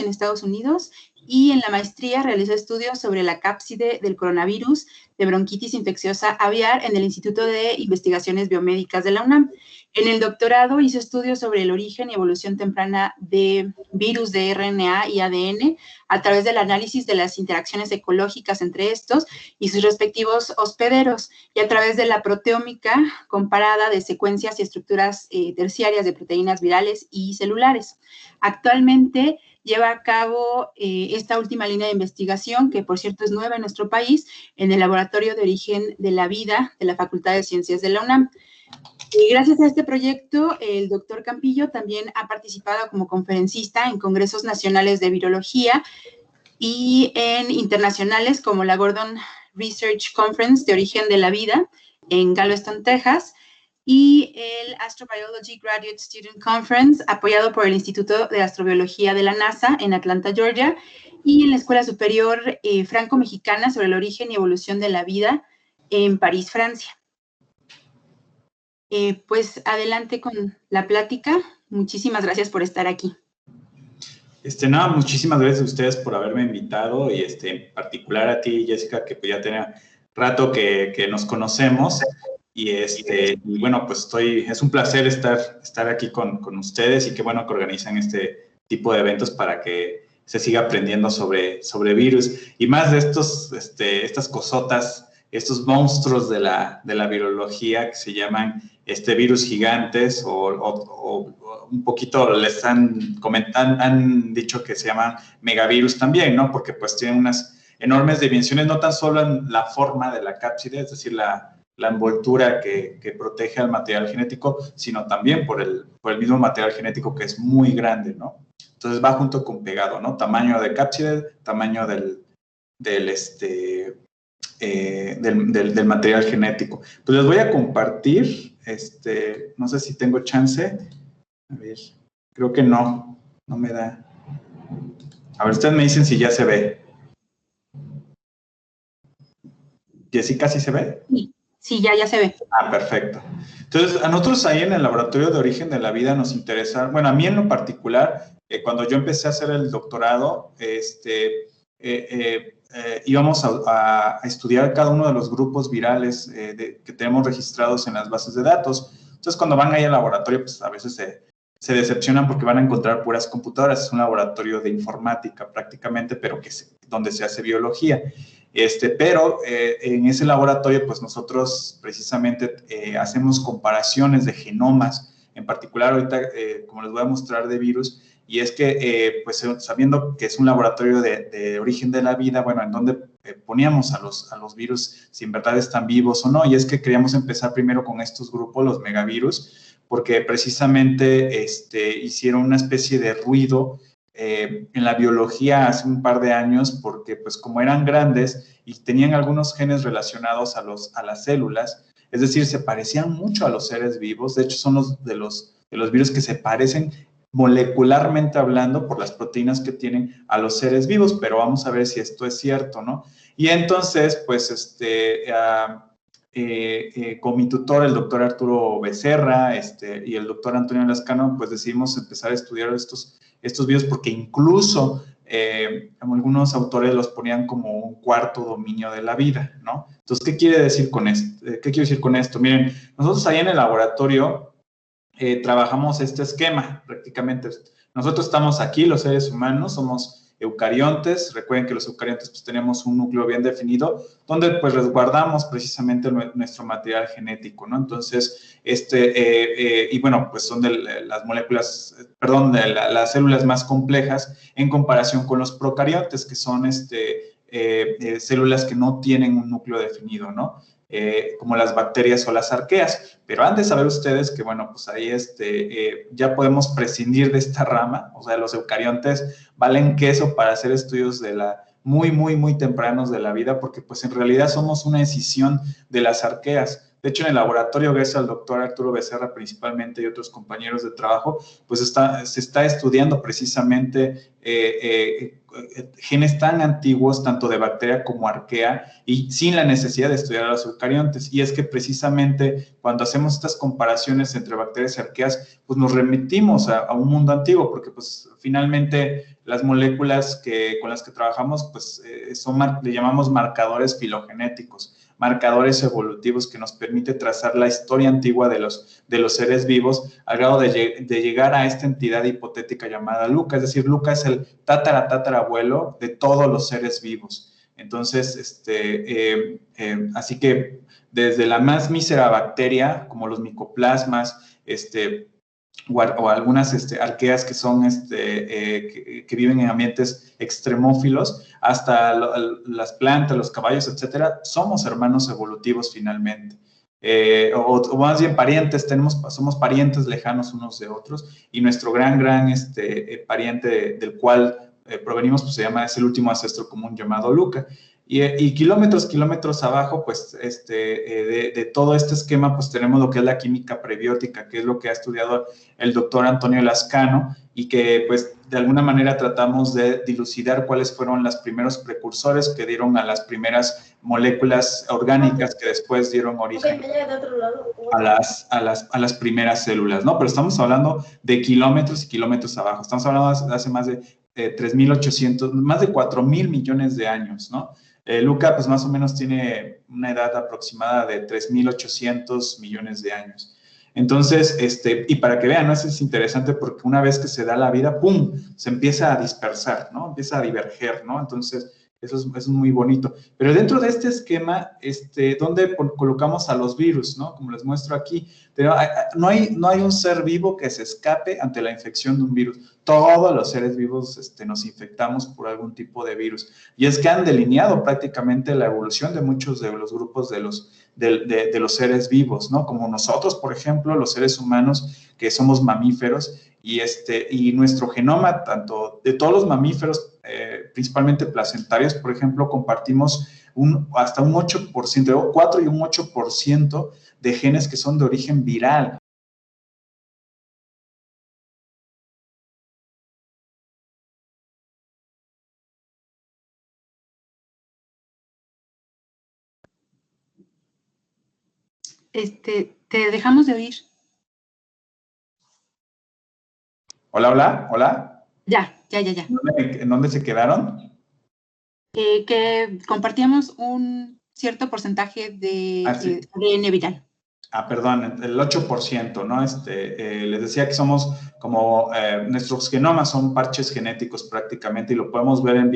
en Estados Unidos y en la maestría realizó estudios sobre la cápside del coronavirus de bronquitis infecciosa aviar en el Instituto de Investigaciones Biomédicas de la UNAM. En el doctorado hizo estudios sobre el origen y evolución temprana de virus de RNA y ADN a través del análisis de las interacciones ecológicas entre estos y sus respectivos hospederos, y a través de la proteómica comparada de secuencias y estructuras terciarias de proteínas virales y celulares. Actualmente lleva a cabo esta última línea de investigación, que por cierto es nueva en nuestro país, en el Laboratorio de Origen de la Vida de la Facultad de Ciencias de la UNAM. Y gracias a este proyecto, el doctor Campillo también ha participado como conferencista en congresos nacionales de virología y en internacionales como la Gordon Research Conference de Origen de la Vida en Galveston, Texas, y el Astrobiology Graduate Student Conference, apoyado por el Instituto de Astrobiología de la NASA en Atlanta, Georgia, y en la Escuela Superior Franco-Mexicana sobre el Origen y Evolución de la Vida en París, Francia. Pues adelante con la plática. Muchísimas gracias por estar aquí. Nada, muchísimas gracias a ustedes por haberme invitado y en particular a ti, Jessica, que pues ya tenía rato que nos conocemos y bueno, pues es un placer estar aquí con ustedes y qué bueno que organizan este tipo de eventos para que se siga aprendiendo sobre virus y más de estas cosotas, estos monstruos de la virología que se llaman virus gigantes o un poquito les han dicho que se llaman megavirus también, ¿no? Porque pues tienen unas enormes dimensiones, no tan solo en la forma de la cápside, es decir, la envoltura que protege al material genético, sino también por el mismo material genético que es muy grande, ¿no? Entonces va junto con pegado, ¿no? Tamaño de cápside, tamaño del material genético. Pues les voy a compartir, no sé si tengo chance. A ver, creo que no me da. A ver, ustedes me dicen si ya se ve. ¿Jessica, sí se ve? Sí, ya se ve. Ah, perfecto. Entonces, a nosotros ahí en el Laboratorio de Origen de la Vida nos interesa, bueno, a mí en lo particular, cuando yo empecé a hacer el doctorado, íbamos a estudiar cada uno de los grupos virales que tenemos registrados en las bases de datos. Entonces, cuando van ahí al laboratorio, pues a veces se decepcionan porque van a encontrar puras computadoras. Es un laboratorio de informática prácticamente, pero donde se hace biología. Pero en ese laboratorio, pues nosotros precisamente hacemos comparaciones de genomas, en particular ahorita, como les voy a mostrar, de virus, y es que, pues sabiendo que es un laboratorio de origen de la vida, bueno, en donde poníamos a los virus si en verdad están vivos o no, y es que queríamos empezar primero con estos grupos, los megavirus, porque precisamente hicieron una especie de ruido en la biología hace un par de años, porque pues como eran grandes y tenían algunos genes relacionados a las células, es decir, se parecían mucho a los seres vivos. De hecho, son de los virus que se parecen molecularmente hablando por las proteínas que tienen a los seres vivos, pero vamos a ver si esto es cierto, ¿no? Y entonces, pues, con mi tutor, el doctor Arturo Becerra, y el doctor Antonio Lascano, pues decidimos empezar a estudiar estos virus porque incluso algunos autores los ponían como un cuarto dominio de la vida, ¿no? Entonces, ¿qué quiere decir con esto? ¿Qué quiero decir con esto? Miren, nosotros ahí en el laboratorio trabajamos este esquema prácticamente. Nosotros estamos aquí, los seres humanos, somos eucariontes. Recuerden que los eucariontes pues tenemos un núcleo bien definido donde pues resguardamos precisamente nuestro material genético, ¿no? Entonces, y bueno, pues son de las moléculas, perdón, de las células más complejas en comparación con los procariontes, que son células que no tienen un núcleo definido, ¿no? Como las bacterias o las arqueas. Pero han de saber ustedes que, bueno, pues ahí ya podemos prescindir de esta rama. O sea, los eucariontes valen queso para hacer estudios de muy tempranos de la vida, porque pues en realidad somos una escisión de las arqueas. De hecho, en el laboratorio, gracias al doctor Arturo Becerra principalmente y otros compañeros de trabajo, pues se está estudiando precisamente genes tan antiguos, tanto de bacteria como arquea, y sin la necesidad de estudiar a los eucariontes. Y es que precisamente cuando hacemos estas comparaciones entre bacterias y arqueas, pues nos remitimos a un mundo antiguo, porque pues finalmente las moléculas con las que trabajamos, pues le llamamos marcadores filogenéticos, marcadores evolutivos que nos permite trazar la historia antigua de los seres vivos al grado de llegar a esta entidad hipotética llamada Luca. Es decir, Luca es el tatarabuelo de todos los seres vivos. Entonces, así que desde la más mísera bacteria, como los micoplasmas, o algunas arqueas que son que viven en ambientes extremófilos, hasta las plantas, los caballos, etcétera, somos hermanos evolutivos finalmente. O más bien parientes, somos parientes lejanos unos de otros, y nuestro gran pariente del cual provenimos, pues es el último ancestro común llamado Luca. Y kilómetros abajo, pues, de todo este esquema, pues tenemos lo que es la química prebiótica, que es lo que ha estudiado el doctor Antonio Lascano, y que, pues, de alguna manera tratamos de dilucidar cuáles fueron los primeros precursores que dieron a las primeras moléculas orgánicas que después dieron origen a las primeras células, ¿no? Pero estamos hablando de kilómetros y kilómetros abajo. Estamos hablando de hace más de 3.800, más de 4.000 millones de años, ¿no? Luca, pues más o menos tiene una edad aproximada de 3.800 millones de años. Entonces, y para que vean, ¿no? Eso es interesante porque una vez que se da la vida, ¡pum!, se empieza a dispersar, ¿no? Empieza a diverger, ¿no? Entonces, eso es muy bonito. Pero dentro de este esquema, ¿dónde colocamos a los virus, ¿no? Como les muestro aquí. Pero no hay un ser vivo que se escape ante la infección de un virus. Todos los seres vivos nos infectamos por algún tipo de virus. Y es que han delineado prácticamente la evolución de muchos de los grupos de los seres vivos, ¿no? Como nosotros, por ejemplo, los seres humanos, que somos mamíferos, y nuestro genoma, tanto de todos los mamíferos, principalmente placentarios, por ejemplo, compartimos hasta un 8%, 4 y un 8% de genes que son de origen viral. Te dejamos de oír. Hola. Ya. ¿En dónde se quedaron? Que compartíamos un cierto porcentaje de ADN viral. Perdón, el 8%, ¿no? Les decía que somos como, nuestros genomas son parches genéticos prácticamente, y lo podemos ver en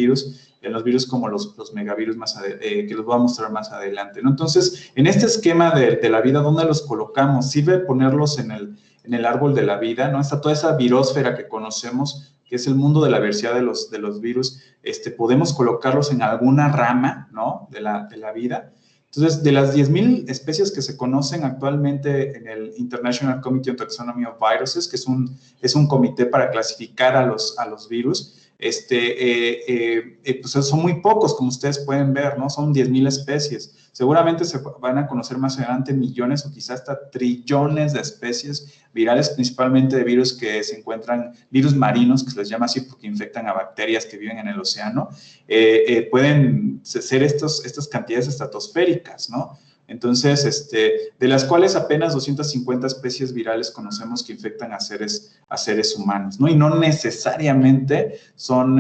los virus como los megavirus que los voy a mostrar más adelante, ¿no? Entonces, en este esquema de la vida, ¿dónde los colocamos? Sirve ponerlos en el árbol de la vida, ¿no? Está toda esa virósfera que conocemos, que es el mundo de la diversidad de los virus. Podemos colocarlos en alguna rama, ¿no? de la vida. Entonces, de las 10.000 especies que se conocen actualmente en el International Committee on Taxonomy of Viruses, que es un comité para clasificar a los virus, pues son muy pocos, como ustedes pueden ver, ¿no? Son 10.000 especies. Seguramente se van a conocer más adelante millones o quizás hasta trillones de especies virales, principalmente de virus que se encuentran, virus marinos, que se les llama así porque infectan a bacterias que viven en el océano. Pueden ser estas cantidades estratosféricas, ¿no? Entonces, de las cuales apenas 250 especies virales conocemos que infectan a seres humanos, ¿no? Y no necesariamente son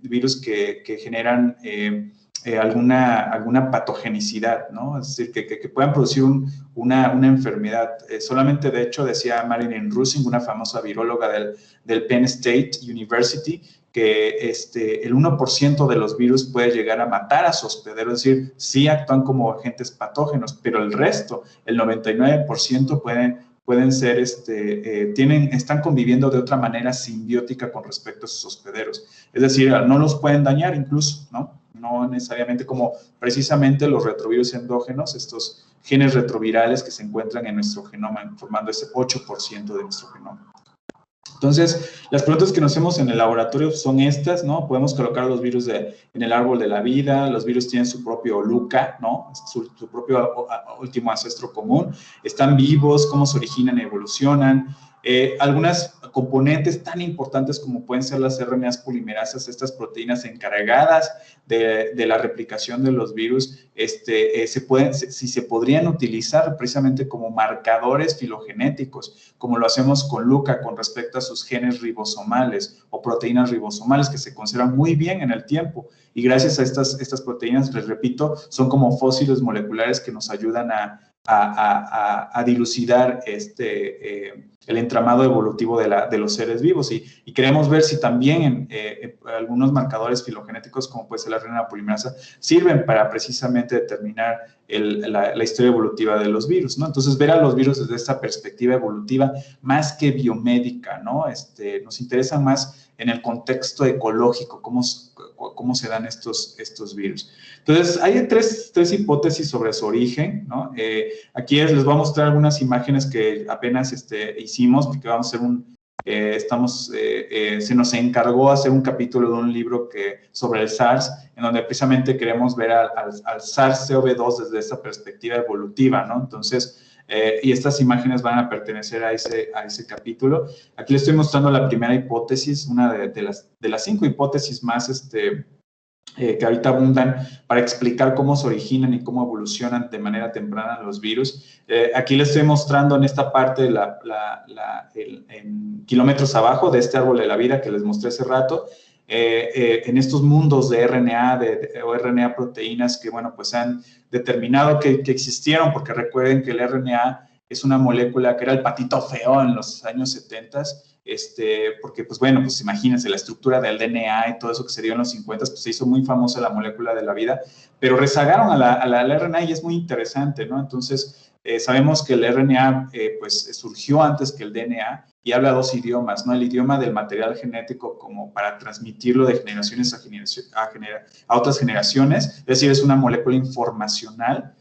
virus que generan alguna patogenicidad, ¿no? Es decir, que puedan producir una enfermedad. Solamente, de hecho, decía Marilyn Russing, una famosa viróloga del Penn State University, que el 1% de los virus puede llegar a matar a su hospedero, es decir, sí actúan como agentes patógenos, pero el resto, el 99%, pueden ser, están conviviendo de otra manera simbiótica con respecto a sus hospederos. Es decir, no los pueden dañar incluso, ¿no? No necesariamente, como precisamente los retrovirus endógenos, estos genes retrovirales que se encuentran en nuestro genoma, formando ese 8% de nuestro genoma. Entonces, las preguntas que nos hacemos en el laboratorio son estas, ¿no? Podemos colocar los virus en el árbol de la vida, los virus tienen su propio LUCA, ¿no? Su propio último ancestro común, están vivos, cómo se originan y evolucionan. Algunas componentes tan importantes como pueden ser las RNAs polimerasas, estas proteínas encargadas de la replicación de los virus, si se podrían utilizar precisamente como marcadores filogenéticos, como lo hacemos con LUCA con respecto a sus genes ribosomales o proteínas ribosomales que se conservan muy bien en el tiempo. Y gracias a estas proteínas, les repito, son como fósiles moleculares que nos ayudan a dilucidar el entramado evolutivo de los seres vivos y queremos ver si también algunos marcadores filogenéticos como puede ser la RNA polimerasa sirven para precisamente determinar la historia evolutiva de los virus, ¿no? Entonces ver a los virus desde esta perspectiva evolutiva más que biomédica, ¿no? Nos interesa más en el contexto ecológico, cómo se dan estos virus. Entonces, hay tres hipótesis sobre su origen, ¿no? Aquí les voy a mostrar algunas imágenes que apenas hicimos, porque vamos a hacer se nos encargó hacer un capítulo de un libro sobre el SARS, en donde precisamente queremos ver al SARS-CoV-2 desde esta perspectiva evolutiva, ¿no? Entonces, y estas imágenes van a pertenecer a ese capítulo. Aquí les estoy mostrando la primera hipótesis, una de las 5 hipótesis más que ahorita abundan para explicar cómo se originan y cómo evolucionan de manera temprana los virus. Aquí les estoy mostrando en esta parte en kilómetros abajo de este árbol de la vida que les mostré hace rato, en estos mundos de RNA o RNA proteínas que, bueno, pues han determinado que existieron, porque recuerden que el RNA es una molécula que era el patito feo en los años 70, porque, pues bueno, pues imagínense la estructura del DNA y todo eso que se dio en los 50, pues se hizo muy famosa la molécula de la vida, pero rezagaron al RNA y es muy interesante, ¿no? Entonces, sabemos que el RNA, pues, surgió antes que el DNA y habla 2 idiomas, ¿no? El idioma del material genético como para transmitirlo de generaciones a otras generaciones, es decir, es una molécula informacional,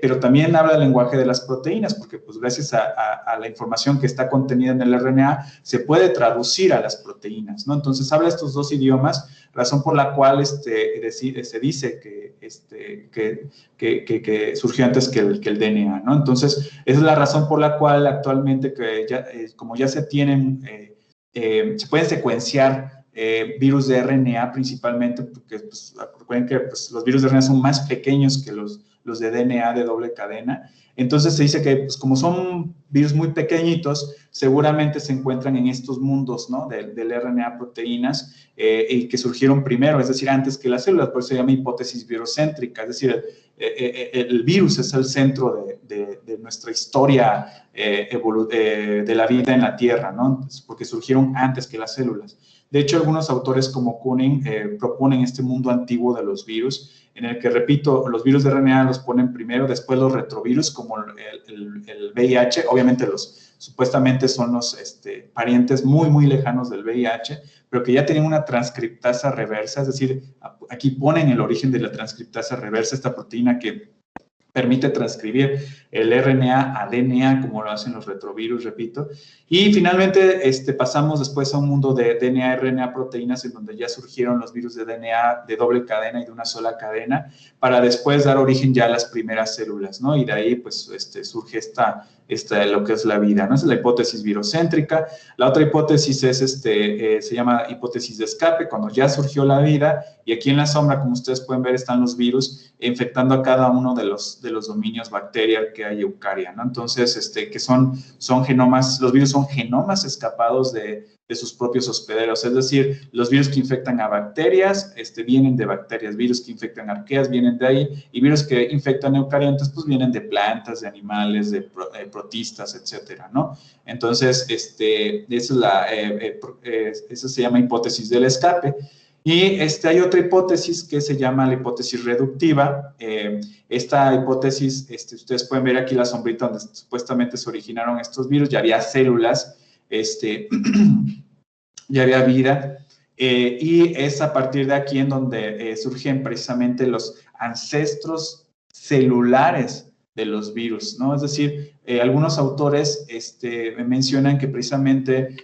pero también habla el lenguaje de las proteínas, porque pues gracias a la información que está contenida en el RNA se puede traducir a las proteínas, ¿no? Entonces habla estos 2 idiomas, razón por la cual se dice que surgió antes que el DNA, ¿no? Entonces esa es la razón por la cual actualmente como ya se tienen, se pueden secuenciar virus de RNA principalmente, porque pues, recuerden que pues, los virus de RNA son más pequeños que los de DNA de doble cadena. Entonces se dice que pues, como son virus muy pequeñitos, seguramente se encuentran en estos mundos, ¿no? del RNA proteínas y que surgieron primero, es decir, antes que las células, por eso se llama hipótesis virocéntrica, es decir, el virus es el centro de nuestra historia de la vida en la Tierra, ¿no? Porque surgieron antes que las células. De hecho, algunos autores como Kuning proponen este mundo antiguo de los virus, en el que, repito, los virus de RNA los ponen primero, después los retrovirus como el VIH, obviamente supuestamente son los parientes muy, muy lejanos del VIH, pero que ya tienen una transcriptasa reversa, es decir, aquí ponen el origen de la transcriptasa reversa, esta proteína que permite transcribir el RNA a DNA, como lo hacen los retrovirus, repito. Y finalmente pasamos después a un mundo de DNA, RNA, proteínas, en donde ya surgieron los virus de DNA de doble cadena y de una sola cadena, para después dar origen ya a las primeras células, ¿no? Y de ahí, pues, surge lo que es la vida, ¿no? Esa es la hipótesis virocéntrica. La otra hipótesis es, se llama hipótesis de escape, cuando ya surgió la vida, y aquí en la sombra, como ustedes pueden ver, están los virus infectando a cada uno de los dominios bacteria que hay eucaria, ¿no? Entonces, que son genomas, los virus son genomas escapados de sus propios hospederos, es decir, los virus que infectan a bacterias, vienen de bacterias, virus que infectan arqueas vienen de ahí, y virus que infectan eucariontes, pues vienen de plantas, de animales, de protistas, etcétera, ¿no? Entonces, esa se llama hipótesis del escape. Y hay otra hipótesis que se llama la hipótesis reductiva. Esta hipótesis, ustedes pueden ver aquí la sombrita donde supuestamente se originaron estos virus, ya había células, ya había vida, y es a partir de aquí en donde surgen precisamente los ancestros celulares de los virus, ¿no? Es decir, algunos autores mencionan que precisamente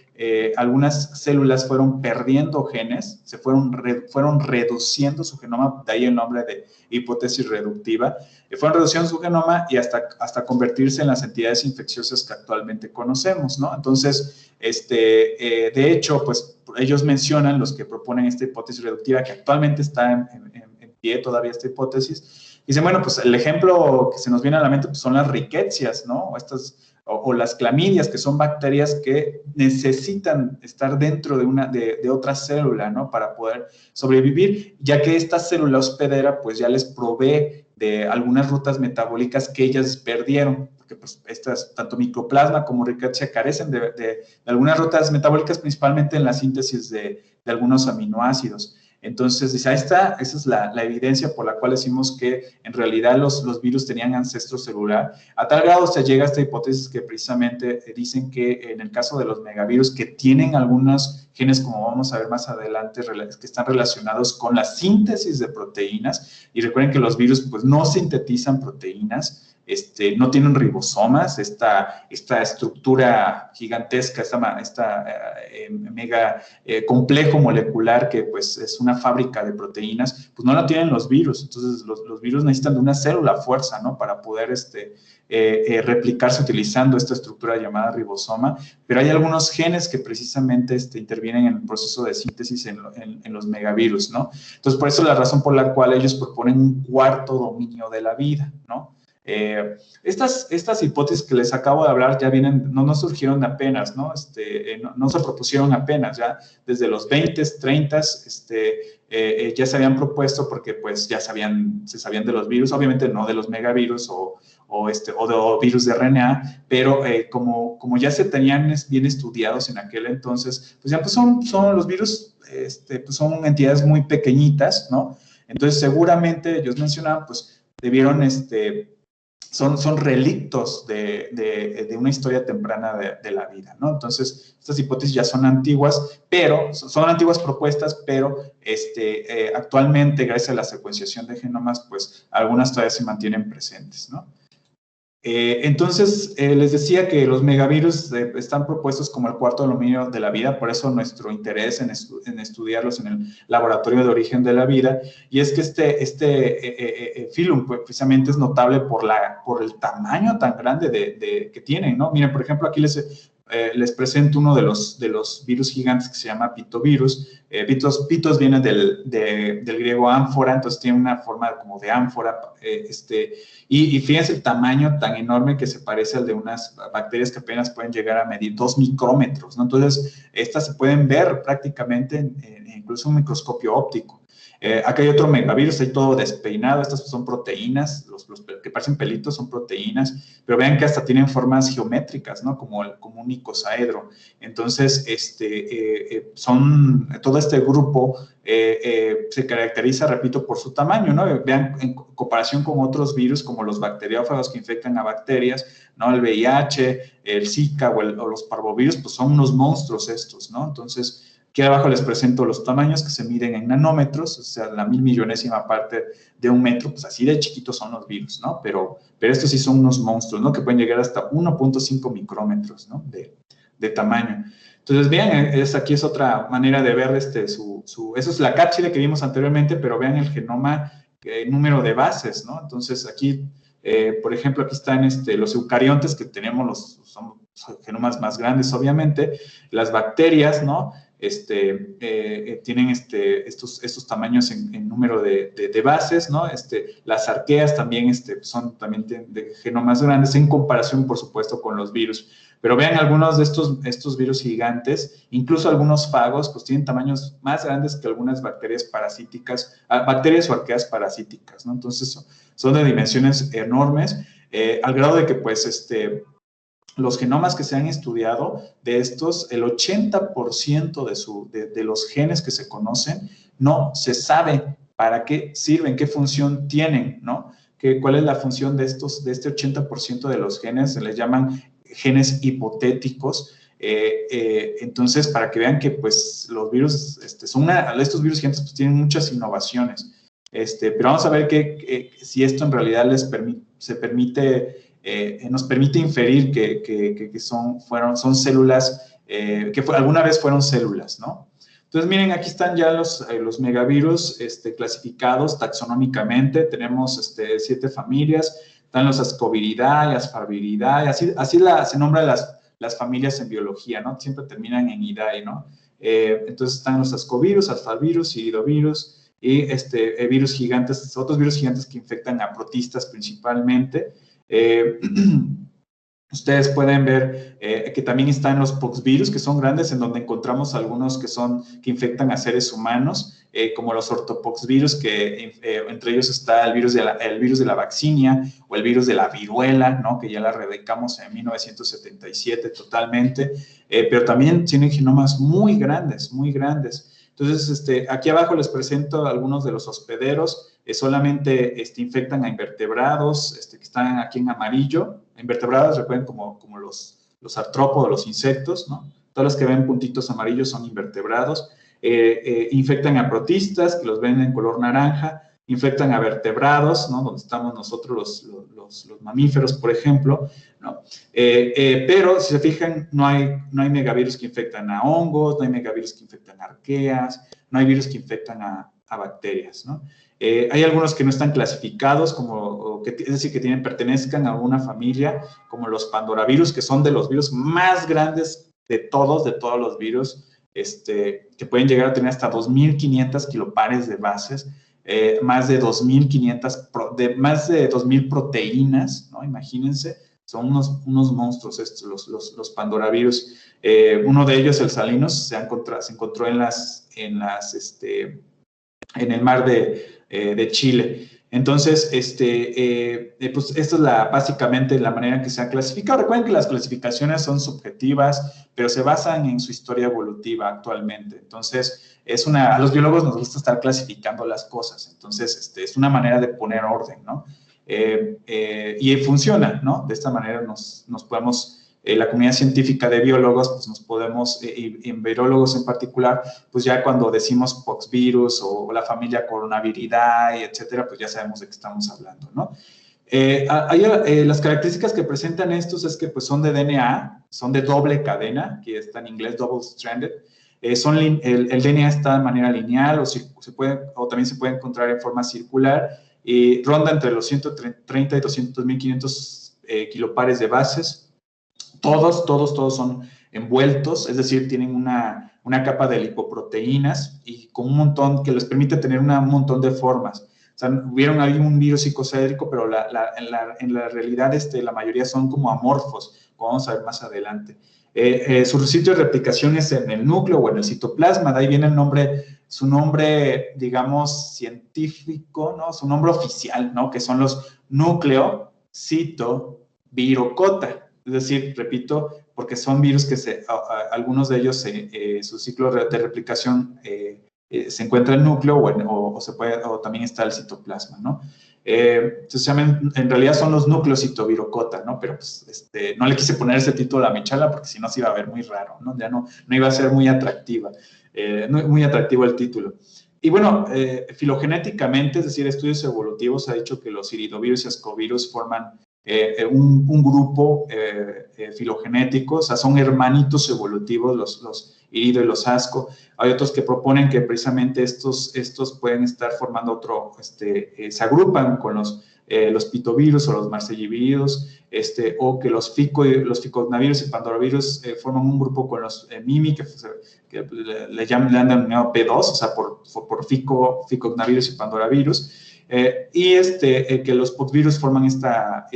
algunas células fueron perdiendo genes, fueron reduciendo su genoma, de ahí el nombre de hipótesis reductiva, fueron reduciendo su genoma y hasta convertirse en las entidades infecciosas que actualmente conocemos, ¿no? Entonces, de hecho, pues ellos mencionan, los que proponen esta hipótesis reductiva, que actualmente está en pie todavía esta hipótesis. Dicen, bueno, pues el ejemplo que se nos viene a la mente pues, son las riquecias, ¿no? O las clamidias, que son bacterias que necesitan estar dentro de otra célula, ¿no? Para poder sobrevivir, ya que esta célula hospedera, pues ya les provee de algunas rutas metabólicas que ellas perdieron, porque pues tanto micoplasma como rickettsia carecen de algunas rutas metabólicas, principalmente en la síntesis de algunos aminoácidos. Entonces, dice, ahí está, esa es la evidencia por la cual decimos que en realidad los virus tenían ancestro celular. A tal grado se llega a esta hipótesis que precisamente dicen que en el caso de los megavirus que tienen algunos genes, como vamos a ver más adelante, que están relacionados con la síntesis de proteínas, y recuerden que los virus pues no sintetizan proteínas, no tienen ribosomas, esta estructura gigantesca, esta mega complejo molecular que pues es una fábrica de proteínas, pues no la tienen los virus. Entonces los virus necesitan de una célula fuerza, ¿no? Para poder replicarse utilizando esta estructura llamada ribosoma, pero hay algunos genes que precisamente intervienen en el proceso de síntesis en los megavirus, ¿no? Entonces por eso es la razón por la cual ellos proponen un cuarto dominio de la vida, ¿no? Estas hipótesis que les acabo de hablar ya vienen, no surgieron apenas, ¿no? No se propusieron apenas, ya desde los 20s, 30s, ya se habían propuesto porque pues ya se sabían de los virus, obviamente no de los megavirus o de virus de RNA, pero como ya se tenían bien estudiados en aquel entonces, pues ya pues son los virus, pues son entidades muy pequeñitas, ¿no? Entonces seguramente ellos mencionaban, pues debieron, son relictos de una historia temprana de la vida, ¿no? Entonces, estas hipótesis ya son antiguas, pero son antiguas propuestas, pero actualmente, gracias a la secuenciación de genomas, pues algunas todavía se mantienen presentes, ¿no? Entonces, les decía que los megavirus están propuestos como el cuarto dominio de la vida, por eso nuestro interés en estudiarlos en el laboratorio de origen de la vida, y es que este filum pues, precisamente es notable por el tamaño tan grande que tienen, ¿no? Miren, por ejemplo, aquí les presento uno de los virus gigantes que se llama pitovirus. Pitos viene del griego ánfora, entonces tiene una forma como de ánfora, y fíjense el tamaño tan enorme que se parece al de unas bacterias que apenas pueden llegar a medir 2 micrómetros, ¿no? Entonces, estas se pueden ver prácticamente incluso en un microscopio óptico. Acá hay otro megavirus, ahí todo despeinado, estas son proteínas, los que parecen pelitos son proteínas, pero vean que hasta tienen formas geométricas, ¿no? Como un icosaedro. Entonces, todo este grupo se caracteriza, repito, por su tamaño, ¿no? Vean, en comparación con otros virus, como los bacteriófagos que infectan a bacterias, ¿no? El VIH, el Zika o los parvovirus, pues son unos monstruos estos, ¿no? Entonces, aquí abajo les presento los tamaños que se miden en nanómetros, o sea, la 1.000.000.000ª parte de un metro, pues así de chiquitos son los virus, ¿no? Pero estos sí son unos monstruos, ¿no? Que pueden llegar hasta 1.5 micrómetros, ¿no? De tamaño. Entonces, vean, aquí es otra manera de ver eso es la cápside que vimos anteriormente, pero vean el genoma, número de bases, ¿no? Entonces, aquí, por ejemplo, aquí están los eucariontes, que tenemos son genomas más grandes, obviamente, las bacterias, ¿no? Tienen estos tamaños en número de bases, ¿no? Las arqueas también son también de genomas grandes en comparación, por supuesto, con los virus. Pero vean algunos de estos virus gigantes, incluso algunos fagos, pues tienen tamaños más grandes que algunas bacterias parasíticas, bacterias o arqueas parasíticas, ¿no? Entonces, son de dimensiones enormes, al grado de que, pues, los genomas que se han estudiado, de estos, el 80% de los genes que se conocen, no se sabe para qué sirven, qué función tienen, ¿no? ¿Cuál es la función de este 80% de los genes? Se les llaman genes hipotéticos. Entonces, para que vean que, pues, los virus, estos virus gigantes pues, tienen muchas innovaciones. Pero vamos a ver si esto en realidad nos permite inferir que son células, alguna vez fueron células, ¿no? Entonces, miren, aquí están ya los megavirus clasificados taxonómicamente. Tenemos 7 familias. Están los Ascoviridae, Asparviridae, así se nombran las familias en biología, ¿no? Siempre terminan en idae, ¿no? Entonces están los ascovirus, asparvirus, iridovirus y virus gigantes, otros virus gigantes que infectan a protistas principalmente. Ustedes pueden ver que también están los poxvirus, que son grandes, en donde encontramos algunos que infectan a seres humanos, como los ortopoxvirus, que entre ellos está el virus de la vaccinia o el virus de la viruela, ¿no? Que ya la erradicamos en 1977 totalmente, pero también tienen genomas muy grandes, muy grandes. Entonces, aquí abajo les presento algunos de los hospederos. Solamente infectan a invertebrados, que están aquí en amarillo. Invertebrados, recuerden, como los artrópodos, los insectos, ¿no? Todos los que ven puntitos amarillos son invertebrados. Infectan a protistas, que los ven en color naranja. Infectan a vertebrados, ¿no? Donde estamos nosotros los mamíferos, por ejemplo, ¿no? Pero, si se fijan, no hay megavirus que infectan a hongos, no hay megavirus que infectan a arqueas, no hay virus que infectan a bacterias, ¿no? Hay algunos que no están clasificados, es decir, que pertenezcan a una familia, como los pandoravirus, que son de los virus más grandes de todos los virus, que pueden llegar a tener hasta 2.500 kilopares de bases, más de 2.000 proteínas, ¿no? Imagínense, son unos monstruos estos, los pandoravirus. Uno de ellos, el Salinos, se encontró en el mar de Chile. Entonces, pues esto es básicamente la manera en que se ha clasificado. Recuerden que las clasificaciones son subjetivas, pero se basan en su historia evolutiva actualmente. Entonces, a los biólogos nos gusta estar clasificando las cosas. Entonces, es una manera de poner orden, ¿no? Y funciona, ¿no? De esta manera nos podemos... la comunidad científica de biólogos, pues nos podemos, y virólogos en particular, pues ya cuando decimos poxvirus o la familia Coronaviridae, etcétera, pues ya sabemos de qué estamos hablando, ¿no? Las características que presentan estos es que pues son de DNA, son de doble cadena, que está en inglés double stranded. El DNA está de manera lineal o también se puede encontrar en forma circular y ronda entre los 130 y 200.500 kilopares de bases. Todos son envueltos, es decir, tienen una capa de lipoproteínas y con un montón que les permite tener un montón de formas. O sea, vieron ahí un virus psicocédrico, pero en la realidad la mayoría son como amorfos, como vamos a ver más adelante. Su sitio de replicación es en el núcleo o en el citoplasma, de ahí viene su nombre, digamos, científico, ¿no? Su nombre oficial, ¿no? Que son los nucleocitovirocota. Es decir, repito, porque son virus que algunos de ellos, su ciclo de replicación se encuentra en el núcleo o también está el citoplasma, ¿no? Entonces, en realidad son los nucleocitovirocota, ¿no? Pero pues, no le quise poner ese título a mi charla porque si no se iba a ver muy raro, ¿no? Ya no iba a ser muy atractiva, muy atractivo el título. Y bueno, filogenéticamente, es decir, estudios evolutivos, ha dicho que los iridovirus y ascovirus forman un grupo filogenético, o sea, son hermanitos evolutivos, los irido y los asco. Hay otros que proponen que precisamente estos pueden estar formando se agrupan con los pitovirus o los marsellivirus, o que los ficognavirus y pandoravirus forman un grupo con los mimi, que le han denominado P2, o sea, por ficognavirus y pandoravirus. Que los poxvirus forman esta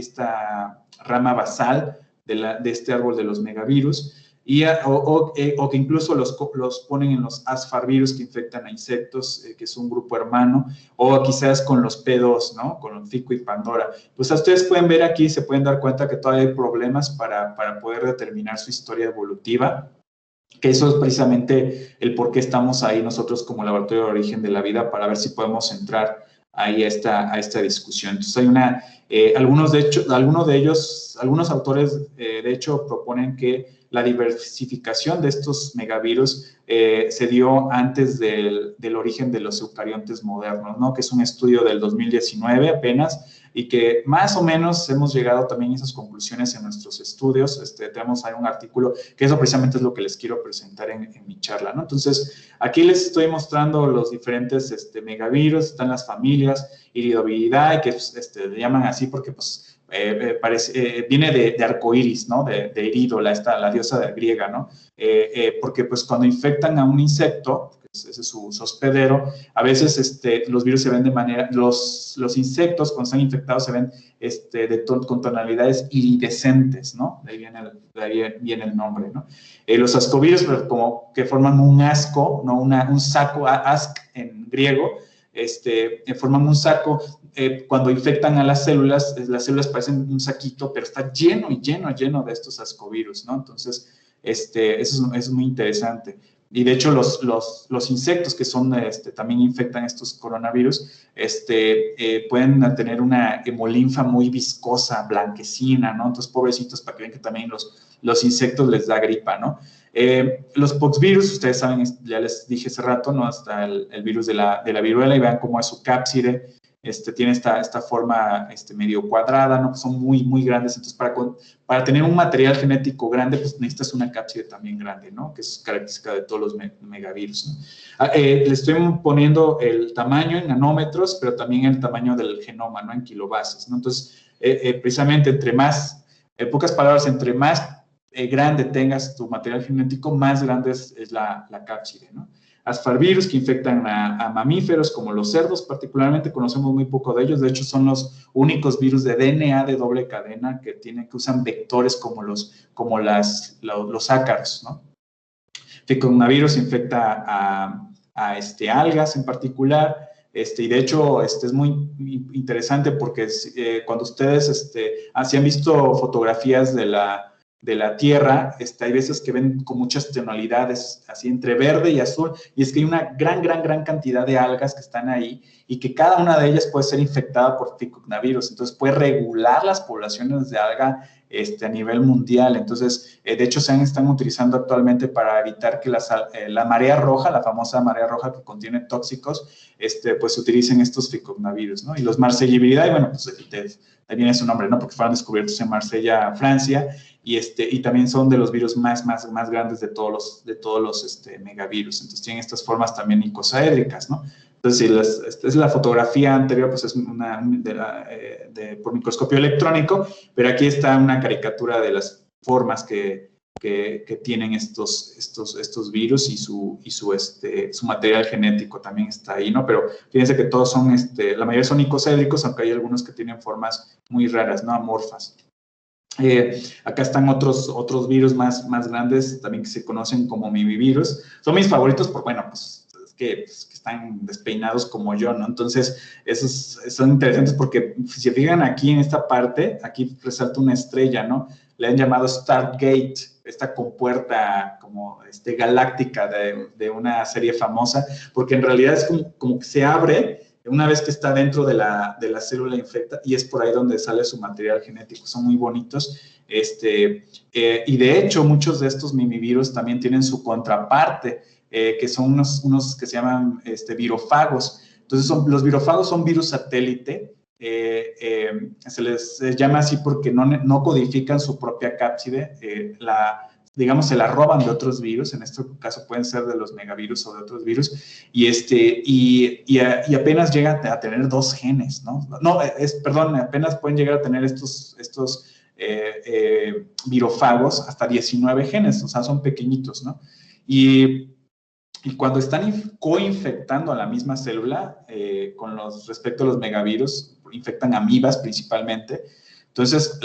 rama basal de este árbol de los megavirus, o que incluso los ponen en los asfarvirus que infectan a insectos, que es un grupo hermano, o quizás con los P2, ¿no? Con Fico y Pandora. Pues ustedes pueden ver aquí, se pueden dar cuenta que todavía hay problemas para poder determinar su historia evolutiva, que eso es precisamente el por qué estamos ahí nosotros como Laboratorio de Origen de la Vida, para ver si podemos entrar ahí a esta discusión. Entonces hay algunos autores de hecho proponen que la diversificación de estos megavirus se dio antes del origen de los eucariontes modernos, ¿no? Que es un estudio del 2019 apenas, y que más o menos hemos llegado también a esas conclusiones en nuestros estudios. Tenemos ahí un artículo que eso precisamente es lo que les quiero presentar en mi charla, ¿no? Entonces, aquí les estoy mostrando los diferentes megavirus, están las familias, Iridovidae, que le llaman así porque pues viene de arcoíris, ¿no? De Irido, la diosa griega, ¿no? Porque pues cuando infectan a un insecto, ese es su hospedero, a veces los virus se ven de manera, los insectos cuando están infectados se ven con tonalidades iridescentes, ¿no? De ahí viene el nombre, ¿no? Los ascovirus, pero como que forman un asco, ¿no? Un saco, ask en griego, forman un saco. Cuando infectan a las células parecen un saquito, pero está lleno de estos ascovirus, ¿no? Entonces, eso es muy interesante. Y de hecho, los insectos que también infectan estos coronavirus, pueden tener una hemolinfa muy viscosa, blanquecina, ¿no? Entonces, pobrecitos, para que vean que también los insectos les da gripa, ¿no? Los poxvirus, ustedes saben, ya les dije hace rato, ¿no? Hasta el virus de la viruela, y vean cómo es su cápside. Tiene esta forma medio cuadrada, ¿no? Son muy, muy grandes. Entonces, para tener un material genético grande, pues necesitas una cápside también grande, ¿no? Que es característica de todos los megavirus, ¿no? Le estoy poniendo el tamaño en nanómetros, pero también el tamaño del genoma, ¿no? En kilobases, ¿no? Entonces, precisamente en pocas palabras, entre más grande tengas tu material genético, más grande es la cápside, ¿no? Asfarvirus, que infectan a mamíferos como los cerdos, particularmente conocemos muy poco de ellos. De hecho, son los únicos virus de DNA de doble cadena que usan vectores como los ácaros, ¿no? Ficonavirus infecta a algas en particular. Y de hecho, es muy interesante porque cuando ustedes si han visto fotografías de la Tierra, hay veces que ven con muchas tonalidades, así entre verde y azul, y es que hay una gran cantidad de algas que están ahí y que cada una de ellas puede ser infectada por ficonavirus. Entonces, puede regular las poblaciones de alga a nivel mundial. Entonces, de hecho, se están utilizando actualmente para evitar que la marea roja, la famosa marea roja que contiene tóxicos, pues se utilicen estos ficonavirus, ¿no? Y los Marseilliviridae, bueno, pues ahí viene su nombre, ¿no? Porque fueron descubiertos en Marsella, Francia, y también son de los virus más grandes de todos los megavirus. Entonces, tienen estas formas también icosaédricas, ¿no? Entonces, esta es la fotografía anterior, pues es por microscopio electrónico, pero aquí está una caricatura de las formas que tienen estos virus y su material genético también está ahí, ¿no? Pero fíjense que todos son, la mayoría son icosaédricos, aunque hay algunos que tienen formas muy raras, ¿no? Amorfas. Acá están otros virus más grandes, también que se conocen como mimivirus. Son mis favoritos porque, bueno, pues que están despeinados como yo, ¿no? Entonces, esos son interesantes porque si se fijan aquí en esta parte, aquí resalta una estrella, ¿no? Le han llamado Stargate, esta compuerta como galáctica de una serie famosa, porque en realidad es como que se abre una vez que está dentro de la célula infecta, y es por ahí donde sale su material genético. Son muy bonitos. Y de hecho, muchos de estos mimivirus también tienen su contraparte, que son unos que se llaman virofagos. Entonces, los virofagos son virus satélite. Se les llama así porque no codifican su propia cápside, digamos, se la roban de otros virus. En este caso pueden ser de los megavirus o de otros virus, y apenas llegan a tener 2 genes, ¿no? Perdón, apenas pueden llegar a tener estos virofagos hasta 19 genes, o sea, son pequeñitos, ¿no? Y cuando están coinfectando a la misma célula, respecto a los megavirus, infectan amibas principalmente. Entonces,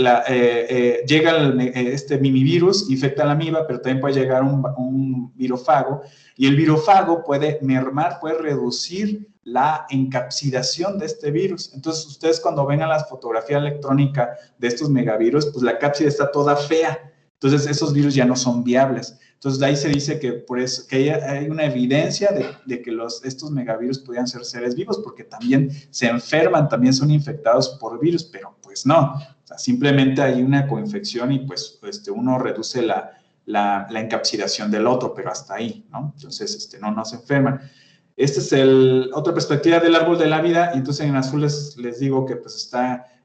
llega este mimivirus, infecta a la amiba, pero también puede llegar un virofago, y el virofago puede mermar, puede reducir la encapsidación de este virus. Entonces, ustedes cuando ven a la fotografía electrónica de estos megavirus, pues la cápside está toda fea. Entonces, esos virus ya no son viables. Entonces, de ahí se dice que por eso que hay una evidencia de que estos megavirus podían ser seres vivos, porque también se enferman, también son infectados por virus, pero pues no. O sea, simplemente hay una coinfección y pues uno reduce la encapsidación del otro, pero hasta ahí, ¿no? Entonces, no se enferman. Esta es otra perspectiva del árbol de la vida, y entonces en azul les digo que pues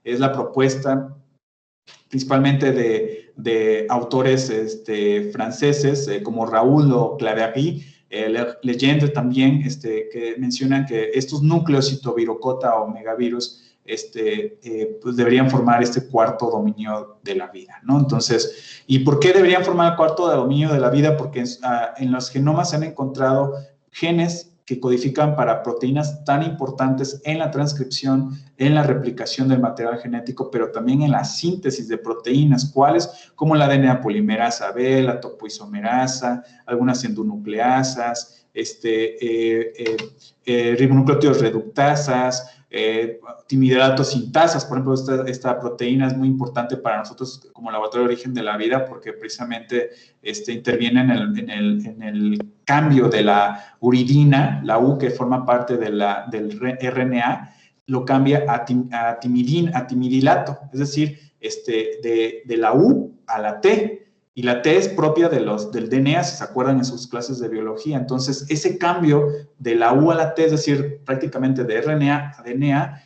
es la propuesta principalmente de autores franceses como Raoul o Claverie, leyendo también que mencionan que estos núcleos citovirocota o megavirus pues deberían formar este cuarto dominio de la vida, ¿no? Entonces, ¿y por qué deberían formar el cuarto dominio de la vida? Porque en los genomas se han encontrado genes que codifican para proteínas tan importantes en la transcripción, en la replicación del material genético, pero también en la síntesis de proteínas, ¿cuáles? Como la DNA polimerasa B, la topoisomerasa, algunas endonucleasas, ribonucleótidos reductasas, timidatos sintasas. Por ejemplo, esta proteína es muy importante para nosotros como laboratorio de origen de la vida porque precisamente interviene en el cambio de la uridina, la U que forma parte del RNA, lo cambia a timidilato, es decir, de la U a la T. Y la T es propia del DNA, si se acuerdan en sus clases de biología. Entonces, ese cambio de la U a la T, es decir, prácticamente de RNA a DNA,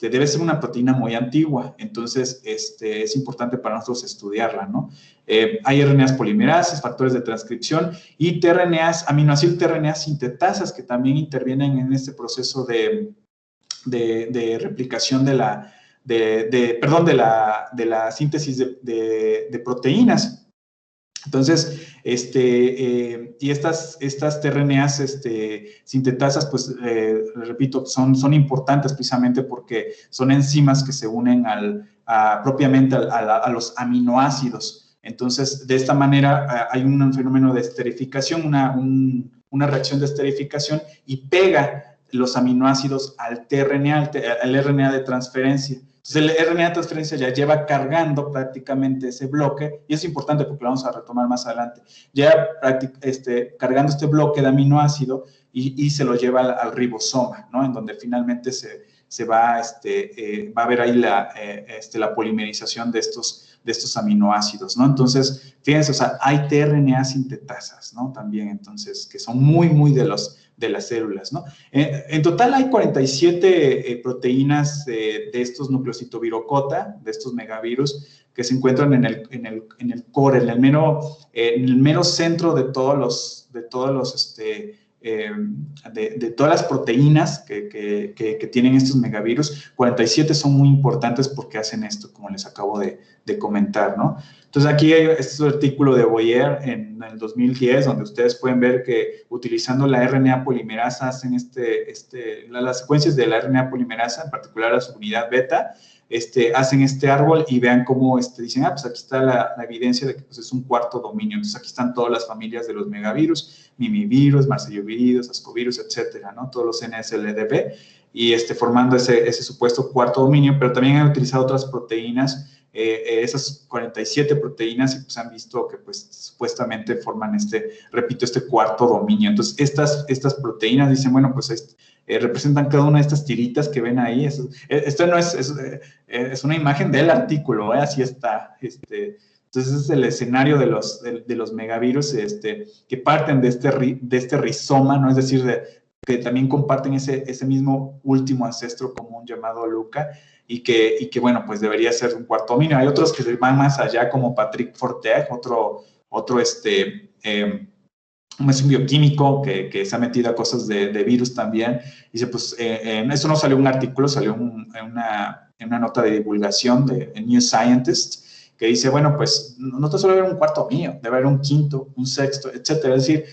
debe ser una proteína muy antigua. Entonces, es importante para nosotros estudiarla, ¿no? Hay RNAs polimerasas, factores de transcripción y tRNAs, aminoácidos tRNAs sintetasas que también intervienen en este proceso de replicación de la síntesis de proteínas. Entonces, y estas tRNAs sintetasas, pues, repito, son importantes precisamente porque son enzimas que se unen propiamente a los aminoácidos. Entonces, de esta manera hay un fenómeno de esterificación, una reacción de esterificación y pega los aminoácidos al tRNA, al RNA de transferencia. Entonces, el RNA de transferencia ya lleva cargando prácticamente ese bloque, y es importante porque lo vamos a retomar más adelante, ya cargando este bloque de aminoácido y se lo lleva al ribosoma, ¿no? En donde finalmente se va a ver ahí la polimerización de estos aminoácidos, ¿no? Entonces, fíjense, o sea, hay tRNA sintetasas, ¿no? También, entonces, que son muy, muy de las células, ¿no? En total hay 47 proteínas de estos nucleocitovirocota, de estos megavirus, que se encuentran en el core, en el mero centro de todas las proteínas que tienen estos megavirus. 47 son muy importantes porque hacen esto, como les acabo de comentar, ¿no? Entonces, aquí hay este artículo de Boyer en el 2010, donde ustedes pueden ver que utilizando la RNA polimerasa hacen las secuencias de la RNA polimerasa, en particular la subunidad beta, hacen este árbol y vean cómo dicen, pues aquí está la evidencia de que pues, es un cuarto dominio. Entonces, aquí están todas las familias de los megavirus, mimivirus, marsellovirus, ascovirus, etcétera, ¿no? Todos los NSLDB, y formando ese supuesto cuarto dominio, pero también han utilizado otras proteínas, esas 47 proteínas, y pues han visto que pues supuestamente forman repito, este cuarto dominio. Entonces, estas proteínas dicen, bueno, pues representan cada una de estas tiritas que ven ahí. Esto no es una imagen del artículo, así está. Entonces, es el escenario de los megavirus que parten de este rizoma, ¿no? Es decir, que también comparten ese mismo último ancestro común llamado LUCA, y que, bueno, pues debería ser un cuarto dominio. Hay otros que van más allá, como Patrick Forteg, es un bioquímico que se ha metido a cosas de virus también. Dice, pues, eso no salió en un artículo, salió en una nota de divulgación de New Scientist, que dice, bueno, pues, no te solo debe haber un cuarto dominio, debe haber un quinto, un sexto, etcétera. Es decir,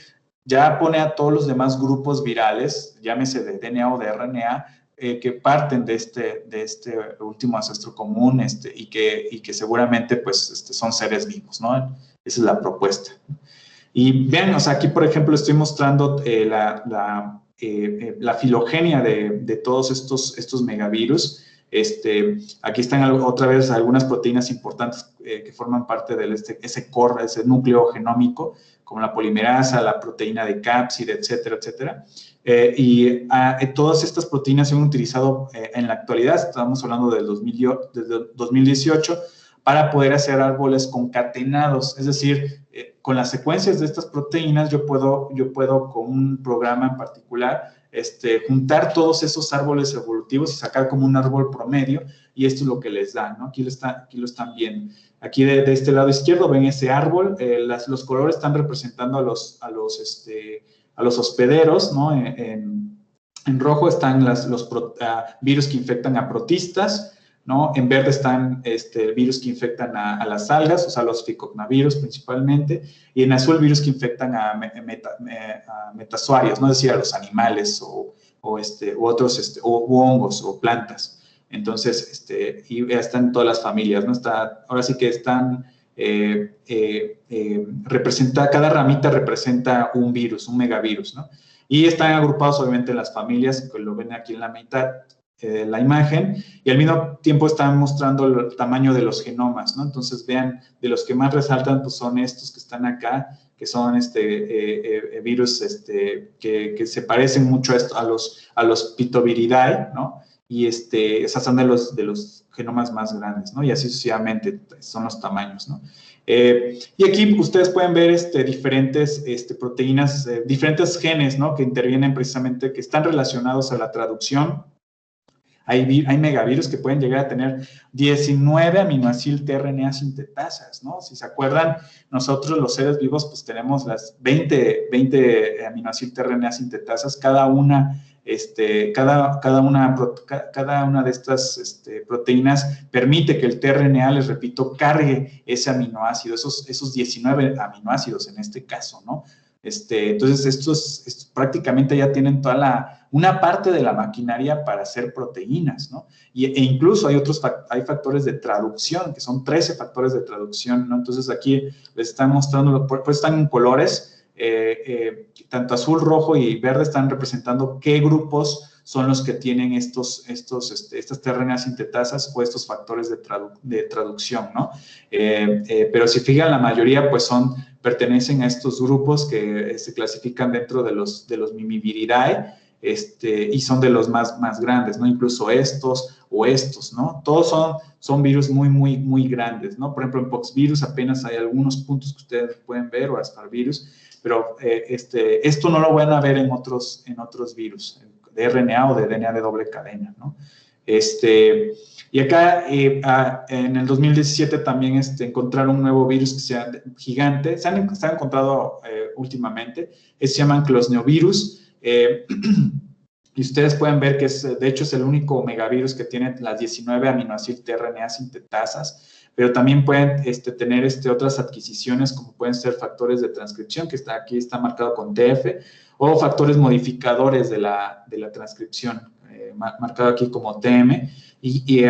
ya pone a todos los demás grupos virales, llámese de DNA o de RNA, que parten de este último ancestro común, y que seguramente pues, son seres vivos, ¿no? Esa es la propuesta. Y vean, o sea, aquí, por ejemplo, estoy mostrando la filogenia de todos estos megavirus. Aquí están otra vez algunas proteínas importantes que forman parte de ese core, ese núcleo genómico, como la polimerasa, la proteína de cápside, etcétera, etcétera. Todas estas proteínas se han utilizado en la actualidad, estamos hablando del 2018, para poder hacer árboles concatenados, es decir, con las secuencias de estas proteínas yo puedo con un programa en particular juntar todos esos árboles evolutivos y sacar como un árbol promedio, y esto es lo que les da, ¿no? Aquí lo están viendo. Aquí de este lado izquierdo ven ese árbol, los colores están representando a los hospederos, ¿no? En rojo están los virus que infectan a protistas, ¿no? En verde están virus que infectan a las algas, o sea, los ficocnavirus principalmente, y en azul virus que infectan a metazoarios, ¿no? Es decir, a los animales o otros, o hongos o plantas. Entonces, y ya están todas las familias, ¿no? Ahora sí que están cada ramita representa un virus, un megavirus, ¿no? Y están agrupados obviamente en las familias, que lo ven aquí en la mitad, la imagen, y al mismo tiempo están mostrando el tamaño de los genomas, ¿no? Entonces, vean, de los que más resaltan, pues son estos que están acá, que son virus que se parecen mucho a los Pitoviridae, ¿no? Y esas son de los genomas más grandes, ¿no? Y así sucesivamente son los tamaños, ¿no? Y aquí ustedes pueden ver diferentes proteínas, diferentes genes, ¿no? Que intervienen precisamente, que están relacionados a la traducción. Hay megavirus que pueden llegar a tener 19 aminoacil tRNA sintetasas, ¿no? Si se acuerdan, nosotros los seres vivos pues tenemos las 20 aminoacil tRNA sintetasas, cada una de estas proteínas permite que el tRNA, les repito, cargue ese aminoácido, esos 19 aminoácidos en este caso, ¿no? Entonces, estos prácticamente ya tienen una parte de la maquinaria para hacer proteínas, ¿no? E incluso hay factores de traducción, que son 13 factores de traducción, ¿no? Entonces, aquí les están mostrando, pues están en colores, tanto azul, rojo y verde están representando qué grupos son los que tienen estas tRNA sintetasas o estos factores de traducción, ¿no? Pero si fijan, la mayoría pues pertenecen a estos grupos que se clasifican dentro de los Mimiviridae, y son de los más grandes, ¿no? Incluso estos, ¿no? Todos son virus muy, muy, muy grandes, ¿no? Por ejemplo, en Poxvirus apenas hay algunos puntos que ustedes pueden ver, o Asparvirus, pero esto no lo van a ver en otros virus, de RNA o de DNA de doble cadena, ¿no? Y acá, en el 2017 también encontraron un nuevo virus que sea gigante, se han encontrado últimamente, se llaman closneovirus, y ustedes pueden ver que de hecho es el único megavirus que tiene las 19 aminoacil tRNA sintetasas, pero también pueden tener otras adquisiciones, como pueden ser factores de transcripción, que aquí está marcado con TF, o factores modificadores de la transcripción, marcado aquí como TM, y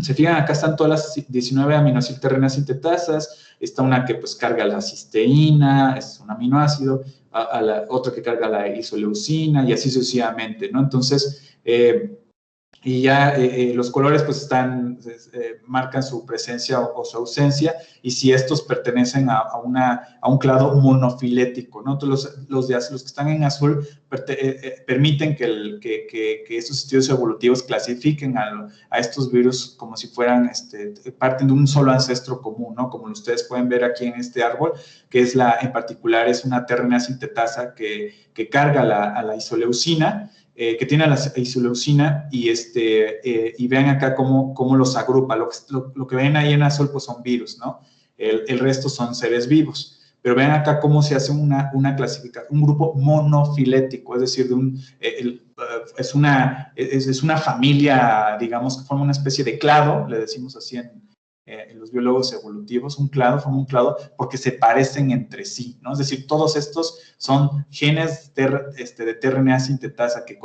se fijan, acá están todas las 19 aminoacil tRNA sintetasas, está una que pues carga la cisteína, es un aminoácido, otra que carga la isoleucina, y así sucesivamente, ¿no? Entonces, y ya los colores pues marcan su presencia o su ausencia, y si estos pertenecen a un clado monofilético, ¿no? Entonces los que están en azul permiten que estos estudios evolutivos clasifiquen a estos virus como si fueran, parten de un solo ancestro común, ¿no? Como ustedes pueden ver aquí en este árbol, que en particular es una tRNA sintetasa que carga a la isoleucina, que tiene la isoleucina, y vean acá cómo los agrupa. Lo que ven ahí en azul pues son virus, ¿no? El resto son seres vivos. Pero vean acá cómo se hace una clasificación, un grupo monofilético, es decir, es una familia, digamos, que forma una especie de clado, le decimos así en los biólogos evolutivos, forma un clado porque se parecen entre sí, ¿no? Es decir, todos estos son genes de tRNA sintetasa que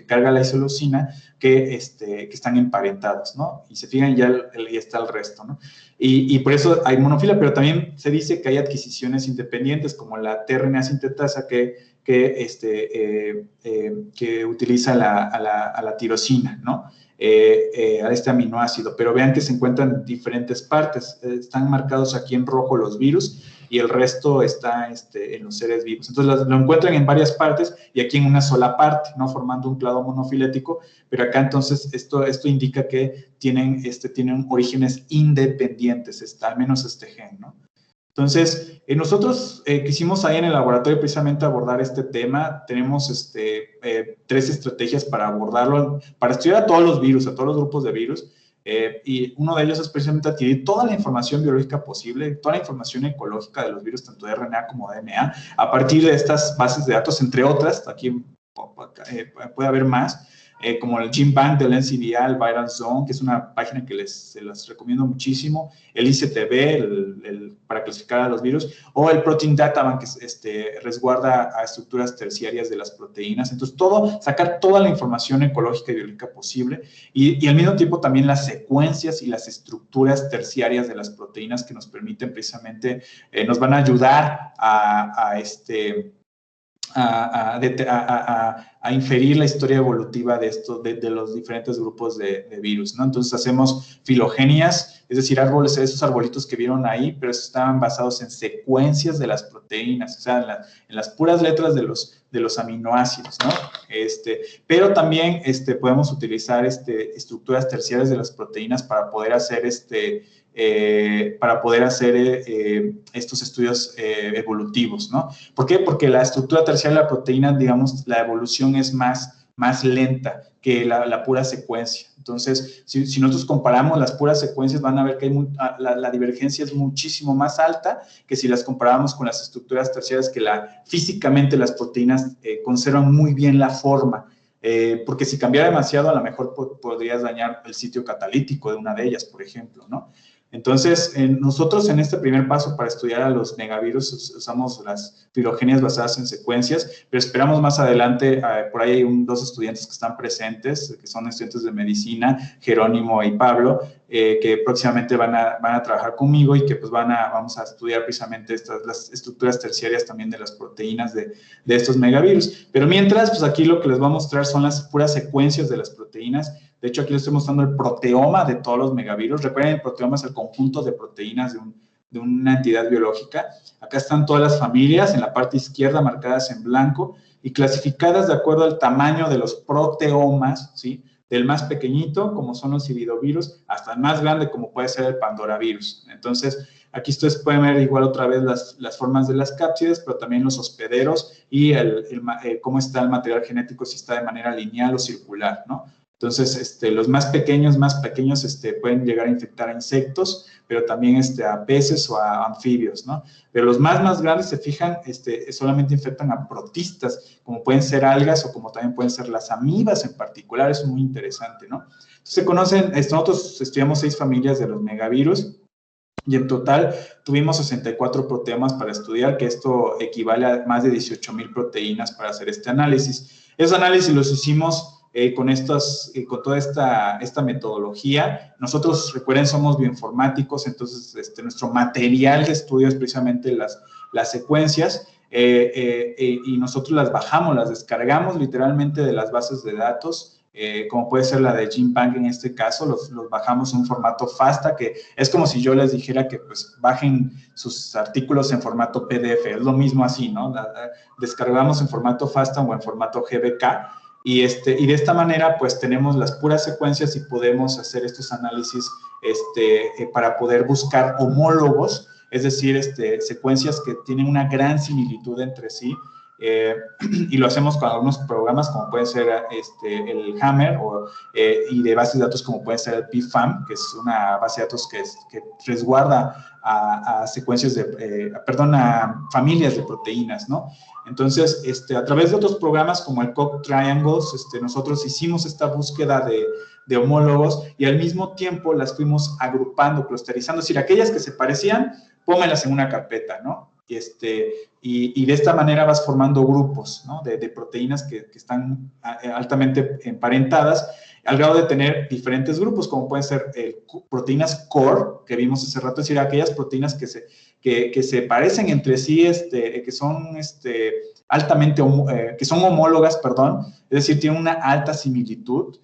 carga la isoleucina, que están emparentados, ¿no? Y se fijan, ya está el resto, ¿no? Y por eso hay monofilia, pero también se dice que hay adquisiciones independientes, como la tRNA sintetasa que utiliza a la tirosina, ¿no? A este aminoácido, pero vean que se encuentran en diferentes partes, están marcados aquí en rojo los virus, y el resto está en los seres vivos. Entonces lo encuentran en varias partes y aquí en una sola parte, ¿no? Formando un clado monofilético, pero acá entonces esto indica que tienen orígenes independientes, al menos este gen, ¿no? Entonces, nosotros quisimos ahí en el laboratorio precisamente abordar este tema. Tenemos 3 estrategias para abordarlo, para estudiar a todos los virus, a todos los grupos de virus. Y uno de ellos es precisamente adquirir toda la información biológica posible, toda la información ecológica de los virus, tanto de RNA como de DNA, a partir de estas bases de datos, entre otras. Aquí puede haber más. Como el GenBank del NCBI, el Viral Zone, que es una página que se las recomiendo muchísimo, el ICTV, para clasificar a los virus, o el Protein Data Bank, que resguarda a estructuras terciarias de las proteínas. Entonces, sacar toda la información ecológica y biológica posible, y al mismo tiempo también las secuencias y las estructuras terciarias de las proteínas que nos permiten precisamente, nos van a ayudar a inferir la historia evolutiva de los diferentes grupos de virus, ¿no? Entonces hacemos filogenias, es decir, árboles, esos arbolitos que vieron ahí, pero estaban basados en secuencias de las proteínas, o sea, en las puras letras de los aminoácidos, ¿no? Pero también podemos utilizar estructuras terciarias de las proteínas para poder hacer estos estudios evolutivos, ¿no? ¿Por qué? Porque la estructura terciaria de la proteína, digamos, la evolución es más lenta que la pura secuencia. Entonces, si nosotros comparamos las puras secuencias, van a ver que la divergencia es muchísimo más alta que si las comparamos con las estructuras terciarias, que físicamente las proteínas conservan muy bien la forma. Porque si cambiara demasiado, a lo mejor podrías dañar el sitio catalítico de una de ellas, por ejemplo, ¿no? Entonces, nosotros en este primer paso para estudiar a los megavirus usamos las filogenias basadas en secuencias, pero esperamos más adelante, por ahí hay 2 estudiantes que están presentes, que son estudiantes de medicina, Jerónimo y Pablo, que próximamente van a trabajar conmigo y que pues vamos a estudiar precisamente las estructuras terciarias también de las proteínas de estos megavirus. Pero mientras, pues aquí lo que les voy a mostrar son las puras secuencias de las proteínas. De hecho, aquí les estoy mostrando el proteoma de todos los megavirus. Recuerden, el proteoma es el conjunto de proteínas de una entidad biológica. Acá están todas las familias en la parte izquierda marcadas en blanco y clasificadas de acuerdo al tamaño de los proteomas, ¿sí? Del más pequeñito, como son los iridovirus, hasta el más grande, como puede ser el pandoravirus. Entonces, aquí ustedes pueden ver igual otra vez las formas de las cápsides, pero también los hospederos y cómo está el material genético, si está de manera lineal o circular, ¿no? Entonces, los más pequeños pueden llegar a infectar a insectos, pero también a peces o a anfibios, ¿no? Pero los más grandes, se fijan, solamente infectan a protistas, como pueden ser algas o como también pueden ser las amibas en particular. Eso es muy interesante, ¿no? Entonces, se conocen, nosotros estudiamos 6 familias de los megavirus, y en total tuvimos 64 proteomas para estudiar, que esto equivale a más de 18,000 proteínas para hacer este análisis. Esos análisis los hicimos con toda esta metodología. Nosotros, recuerden, somos bioinformáticos, entonces nuestro material de estudio es precisamente las secuencias, y nosotros las bajamos, las descargamos literalmente de las bases de datos, como puede ser la de GenBank en este caso. Los bajamos en un formato FASTA, que es como si yo les dijera que pues bajen sus artículos en formato PDF, es lo mismo así, ¿no? Descargamos en formato FASTA o en formato GBK, y de esta manera pues tenemos las puras secuencias y podemos hacer estos análisis para poder buscar homólogos, es decir, secuencias que tienen una gran similitud entre sí, y lo hacemos con algunos programas como puede ser el Hammer, y de bases de datos como puede ser el PFAM, que es una base de datos que resguarda a secuencias a familias de proteínas, ¿no? Entonces, a través de otros programas como el Coq Triangles, nosotros hicimos esta búsqueda de homólogos y al mismo tiempo las fuimos agrupando, clusterizando, es decir, aquellas que se parecían, pónganlas en una carpeta, ¿no? Y de esta manera vas formando grupos, ¿no? de proteínas que están altamente emparentadas, al grado de tener diferentes grupos, como pueden ser proteínas core, que vimos hace rato, es decir, aquellas proteínas que se parecen entre sí, que son altamente, que son homólogas, perdón, es decir, tienen una alta similitud.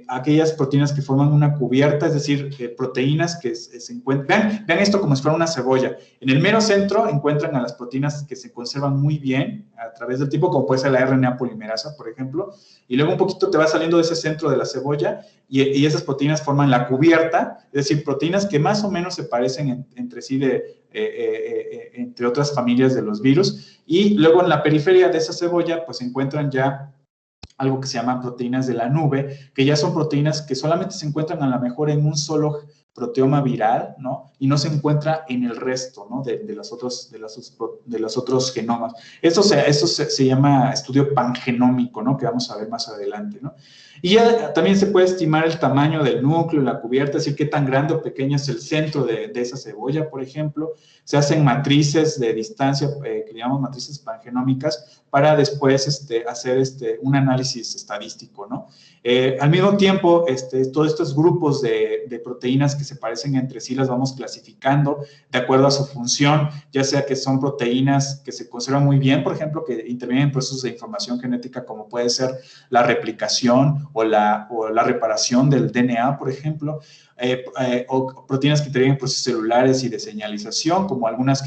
aquellas proteínas que forman una cubierta, es decir, proteínas que se encuentran, vean esto como si fuera una cebolla. En el mero centro encuentran a las proteínas que se conservan muy bien a través del tiempo, como puede ser la RNA polimerasa, por ejemplo, y luego un poquito te va saliendo de ese centro de la cebolla y esas proteínas forman la cubierta, es decir, proteínas que más o menos se parecen entre sí entre otras familias de los virus, y luego en la periferia de esa cebolla pues se encuentran ya algo que se llama proteínas de la nube, que ya son proteínas que solamente se encuentran a lo mejor en un solo proteoma viral, ¿no? Y no se encuentra en el resto, ¿no? De los otros genomas. Eso se llama estudio pangenómico, ¿no? Que vamos a ver más adelante, ¿no? Y ya también se puede estimar el tamaño del núcleo, la cubierta, es decir, qué tan grande o pequeño es el centro de esa cebolla, por ejemplo. Se hacen matrices de distancia, que llamamos matrices pangenómicas, para después hacer un análisis estadístico, ¿no? Al mismo tiempo, todos estos grupos de proteínas que se parecen entre sí las vamos clasificando de acuerdo a su función, ya sea que son proteínas que se conservan muy bien, por ejemplo, que intervienen en procesos de información genética, como puede ser la replicación o la reparación del DNA, por ejemplo, o proteínas que intervienen en procesos celulares y de señalización, como algunas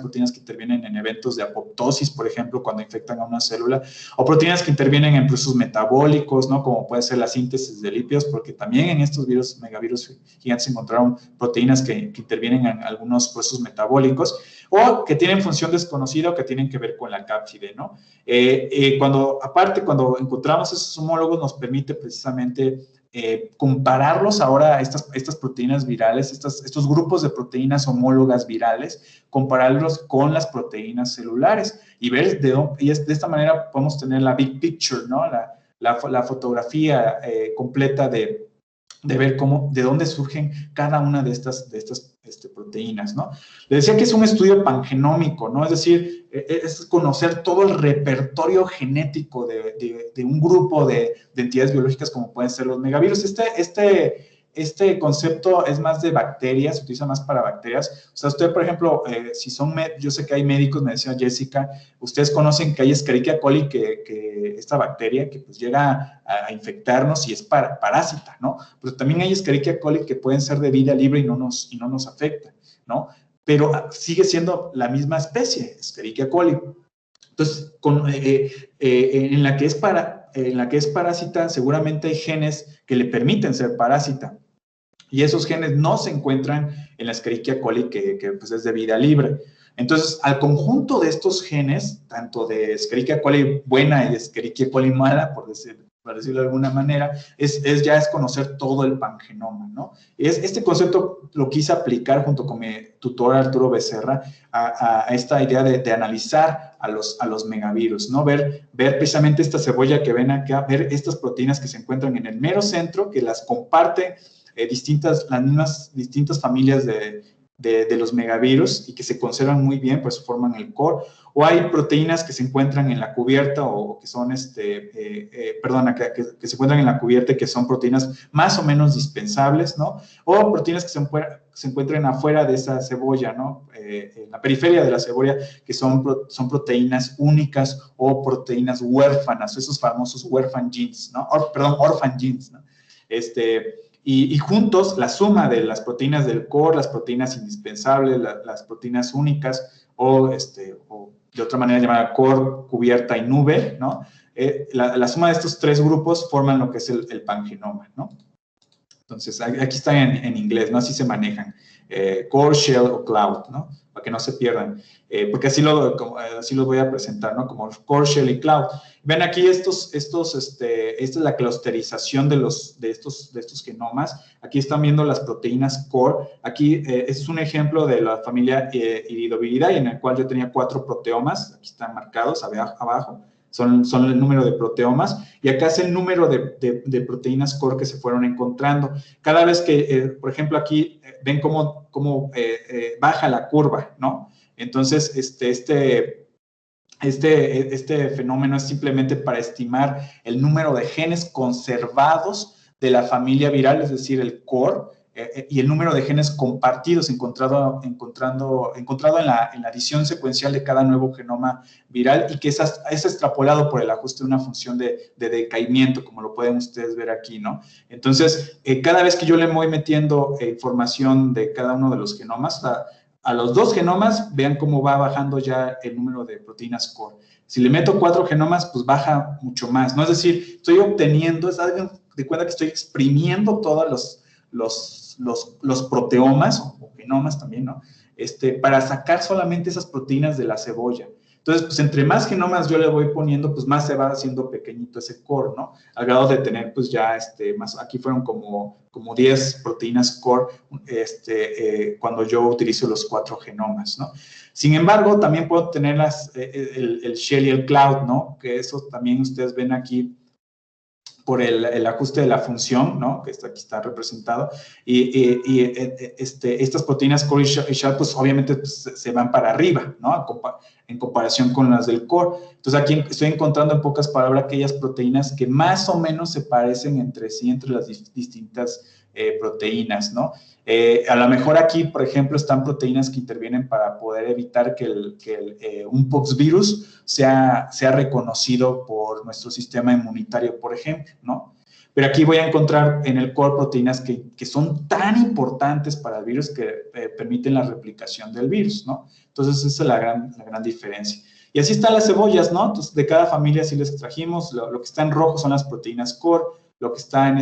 proteínas que intervienen en eventos de apoptosis, por ejemplo, cuando infectan a una célula, o proteínas que intervienen en procesos metabólicos, ¿no? Como puede ser la síntesis de lípidos, porque también en estos virus, megavirus gigantes, se encontraron proteínas que intervienen en algunos procesos metabólicos, o que tienen función desconocida o que tienen que ver con la cápside, ¿no? Cuando encontramos esos homólogos, nos permite precisamente compararlos ahora, estas proteínas virales, estos grupos de proteínas homólogas virales, compararlos con las proteínas celulares y ver de esta manera podemos tener la big picture, ¿no? La fotografía completa de ver de dónde surgen cada una de estas proteínas, ¿no? Le decía que es un estudio pangenómico, ¿no? Es decir, es conocer todo el repertorio genético de un grupo de entidades biológicas como pueden ser los megavirus. Este concepto es más de bacterias, se utiliza más para bacterias. O sea, usted, por ejemplo, yo sé que hay médicos, me decía Jessica, ustedes conocen que hay Escherichia coli, que esta bacteria que pues llega a infectarnos y es parásita, ¿no? Pero también hay Escherichia coli que pueden ser de vida libre y no nos afecta, ¿no? Pero sigue siendo la misma especie, Escherichia coli. Entonces, en la que es parásita, seguramente hay genes que le permiten ser parásita. Y esos genes no se encuentran en la Escherichia coli, que pues es de vida libre. Entonces, al conjunto de estos genes, tanto de Escherichia coli buena y Escherichia coli mala, por decirlo de alguna manera, es conocer todo el pangenoma, ¿no? Este concepto lo quise aplicar junto con mi tutor Arturo Becerra a esta idea de analizar a los megavirus, ¿no? Ver precisamente esta cebolla que ven acá, ver estas proteínas que se encuentran en el mero centro, que las comparten las mismas distintas familias de los megavirus y que se conservan muy bien, pues forman el core, o hay proteínas que se encuentran en la cubierta o que son, que se encuentran en la cubierta y que son proteínas más o menos dispensables, ¿no? O proteínas que se encuentran afuera de esa cebolla, ¿no? En la periferia de la cebolla, que son proteínas únicas o proteínas huérfanas, esos famosos orphan genes, ¿no? Orphan genes, ¿no? Y juntos, la suma de las proteínas del core, las proteínas indispensables, las proteínas únicas, o de otra manera llamada core, cubierta y nube, ¿no? La suma de estos tres grupos forman lo que es el pangenoma, ¿no? Entonces, aquí está en inglés, ¿no? Así se manejan. Core, shell o cloud, ¿no? Para que no se pierdan. Porque así lo voy a presentar, ¿no? Como core, shell y cloud. Ven aquí esta es la clusterización de estos genomas. Aquí están viendo las proteínas core. Aquí es un ejemplo de la familia Iridoviridae, en el cual yo tenía 4 proteomas. Aquí están marcados abajo. Son el número de proteomas, y acá es el número de proteínas core que se fueron encontrando. Cada vez que, por ejemplo, aquí ven cómo baja la curva, ¿no? Entonces, este fenómeno es simplemente para estimar el número de genes conservados de la familia viral, es decir, el core, y el número de genes compartidos encontrado en la adición secuencial de cada nuevo genoma viral y que es extrapolado por el ajuste de una función de decaimiento, como lo pueden ustedes ver aquí, ¿no? Entonces, cada vez que yo le voy metiendo información de cada uno de los genomas, a los 2 genomas, vean cómo va bajando ya el número de proteínas core. Si le meto 4 genomas, pues baja mucho más, ¿no? Es decir, estoy obteniendo, hagan de cuenta que estoy exprimiendo todos los proteomas, o genomas también, ¿no? Para sacar solamente esas proteínas de la cebolla. Entonces, pues entre más genomas yo le voy poniendo, pues más se va haciendo pequeñito ese core, ¿no? Al grado de tener, pues ya, aquí fueron como 10 proteínas core cuando yo utilizo los 4 genomas, ¿no? Sin embargo, también puedo tener el shell y el cloud, ¿no? Que eso también ustedes ven aquí por el ajuste de la función, ¿no? Que aquí está representado, estas proteínas core y shell, pues obviamente pues, se van para arriba, ¿no? En comparación con las del core. Entonces aquí estoy encontrando en pocas palabras aquellas proteínas que más o menos se parecen entre sí, entre las distintas proteínas, ¿no? A lo mejor aquí, por ejemplo, están proteínas que intervienen para poder evitar que un poxvirus sea reconocido por nuestro sistema inmunitario, por ejemplo, ¿no? Pero aquí voy a encontrar en el core proteínas que son tan importantes para el virus que permiten la replicación del virus, ¿no? Entonces, esa es la gran diferencia. Y así están las cebollas, ¿no? Entonces, de cada familia sí les extrajimos. Lo que está en rojo son las proteínas core. Lo que está en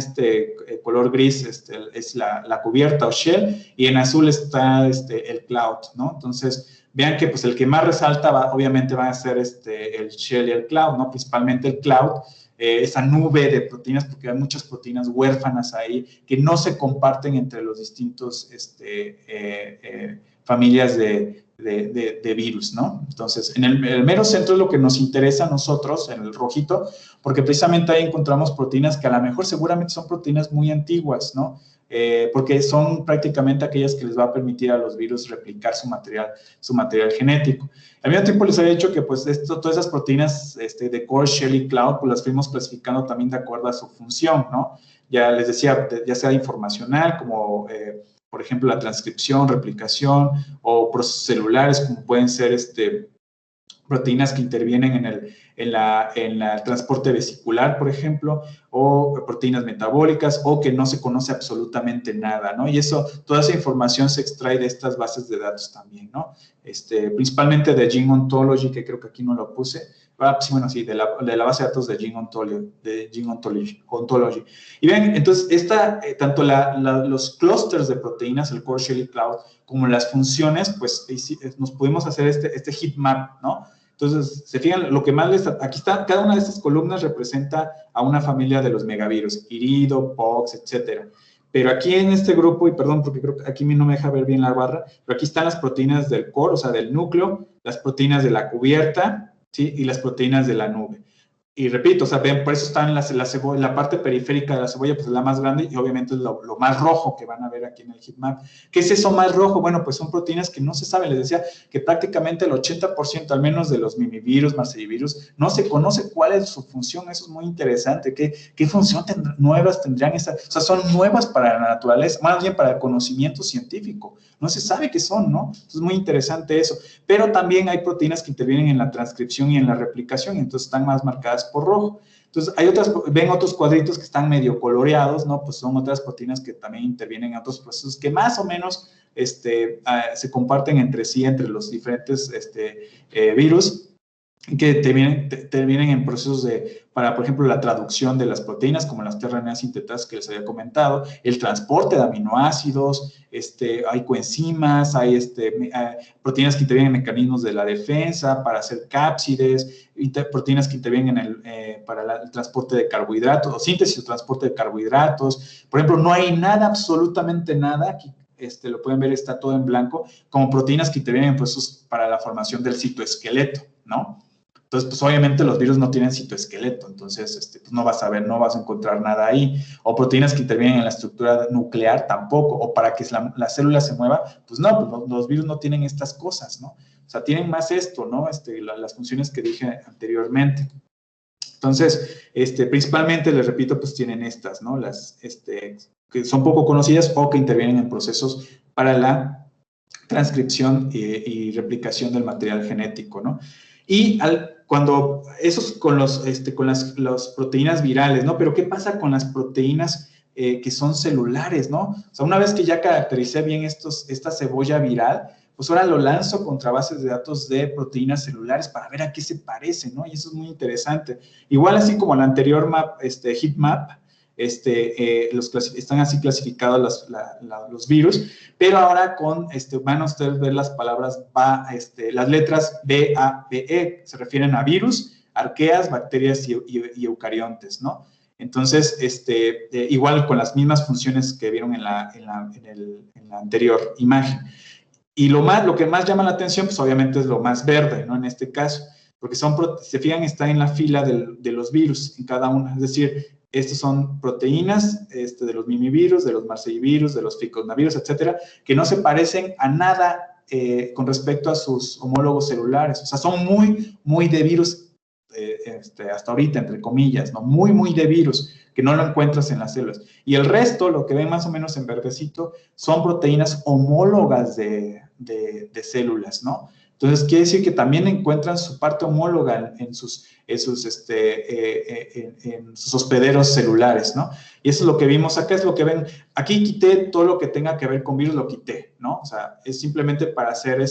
color gris es la cubierta o shell, y en azul está el cloud, ¿no? Entonces, vean que pues el que más resalta obviamente va a ser el shell y el cloud, ¿no? Principalmente el cloud, esa nube de proteínas, porque hay muchas proteínas huérfanas ahí que no se comparten entre los distintos familias de virus, ¿no? Entonces, en el mero centro es lo que nos interesa a nosotros, en el rojito, porque precisamente ahí encontramos proteínas que a lo mejor seguramente son proteínas muy antiguas, ¿no? Porque son prácticamente aquellas que les va a permitir a los virus replicar su material genético. Al mismo tiempo les había dicho que pues todas esas proteínas de core, shell y cloud, pues las fuimos clasificando también de acuerdo a su función, ¿no? Ya les decía, ya sea informacional, como por ejemplo la transcripción, replicación, o procesos celulares, como pueden ser proteínas que intervienen en el transporte vesicular, por ejemplo, o proteínas metabólicas, o que no se conoce absolutamente nada, ¿no? Y toda esa información se extrae de estas bases de datos también, ¿no? Principalmente de Gene Ontology, que creo que aquí no lo puse. Sí, bueno, sí, de la base de datos de Gene Ontology. Y ven, entonces, tanto los clústeres de proteínas, el core, shell y cloud, como las funciones, pues nos pudimos hacer este heat map, ¿no? Entonces, se fijan, lo que más aquí está, cada una de estas columnas representa a una familia de los megavirus, irido, pox, etcétera. Pero aquí en este grupo, y perdón, porque creo que aquí no me deja ver bien la barra, pero aquí están las proteínas del core, o sea, del núcleo, las proteínas de la cubierta, ¿sí? Y las proteínas de la nube. Y repito, o sea, ven, por eso están la parte periférica de la cebolla, pues es la más grande, y obviamente es lo más rojo que van a ver aquí en el heatmap. ¿Qué es eso más rojo? Bueno, pues son proteínas que no se sabe. Les decía que prácticamente el 80% al menos de los mimivirus, marcelivirus, no se conoce cuál es su función. Eso es muy interesante. ¿Qué función nuevas tendrían esas? O sea, son nuevas para la naturaleza, más bien para el conocimiento científico. No se sabe qué son, ¿no? Entonces, es muy interesante eso. Pero también hay proteínas que intervienen en la transcripción y en la replicación, y entonces están más marcadas por rojo. Entonces, ven otros cuadritos que están medio coloreados, ¿no? Pues son otras proteínas que también intervienen en otros procesos que más o menos se comparten entre sí, entre los diferentes virus, que terminen en procesos para, por ejemplo, la traducción de las proteínas, como las tRNA sintetadas que les había comentado, el transporte de aminoácidos, hay coenzimas, hay proteínas que intervienen en mecanismos de la defensa, para hacer cápsides, proteínas que intervienen para el transporte de carbohidratos, o síntesis o transporte de carbohidratos. Por ejemplo, no hay nada, absolutamente nada, aquí lo pueden ver, está todo en blanco, como proteínas que intervienen en procesos para la formación del citoesqueleto, ¿no? Entonces, pues obviamente los virus no tienen citoesqueleto, entonces pues no vas a encontrar nada ahí. O proteínas que intervienen en la estructura nuclear tampoco, o para que la célula se mueva, pues no, pues los virus no tienen estas cosas, ¿no? O sea, tienen más esto, ¿no? Las funciones que dije anteriormente. Entonces, principalmente, les repito, pues tienen estas, ¿no? que son poco conocidas o que intervienen en procesos para la transcripción y replicación del material genético, ¿no? Y cuando esos con las proteínas virales, ¿no? Pero ¿qué pasa con las proteínas que son celulares, ¿no? O sea, una vez que ya caractericé bien esta cebolla viral, pues ahora lo lanzo contra bases de datos de proteínas celulares para ver a qué se parece, ¿no? Y eso es muy interesante. Igual así como la anterior heatmap, están así clasificados los virus, pero ahora van a ustedes ver las palabras, las letras B, A, B, E, se refieren a virus, arqueas, bacterias y eucariontes, ¿no? Entonces, igual con las mismas funciones que vieron en la anterior imagen. Y lo que más llama la atención, pues obviamente es lo más verde, ¿no? En este caso, porque se fijan, está en la fila de los virus, en cada uno. Es decir, estas son proteínas de los mimivirus, de los marseillivirus, de los ficonavirus, etcétera, que no se parecen a nada con respecto a sus homólogos celulares. O sea, son muy, muy de virus hasta ahorita, entre comillas, ¿no? Muy, muy de virus, que no lo encuentras en las células. Y el resto, lo que ven más o menos en verdecito, son proteínas homólogas de células, ¿no? Entonces, quiere decir que también encuentran su parte homóloga en sus hospederos celulares, ¿no? Y eso es lo que vimos acá, es lo que ven. Aquí quité todo lo que tenga que ver con virus, lo quité, ¿no? O sea, es simplemente para hacer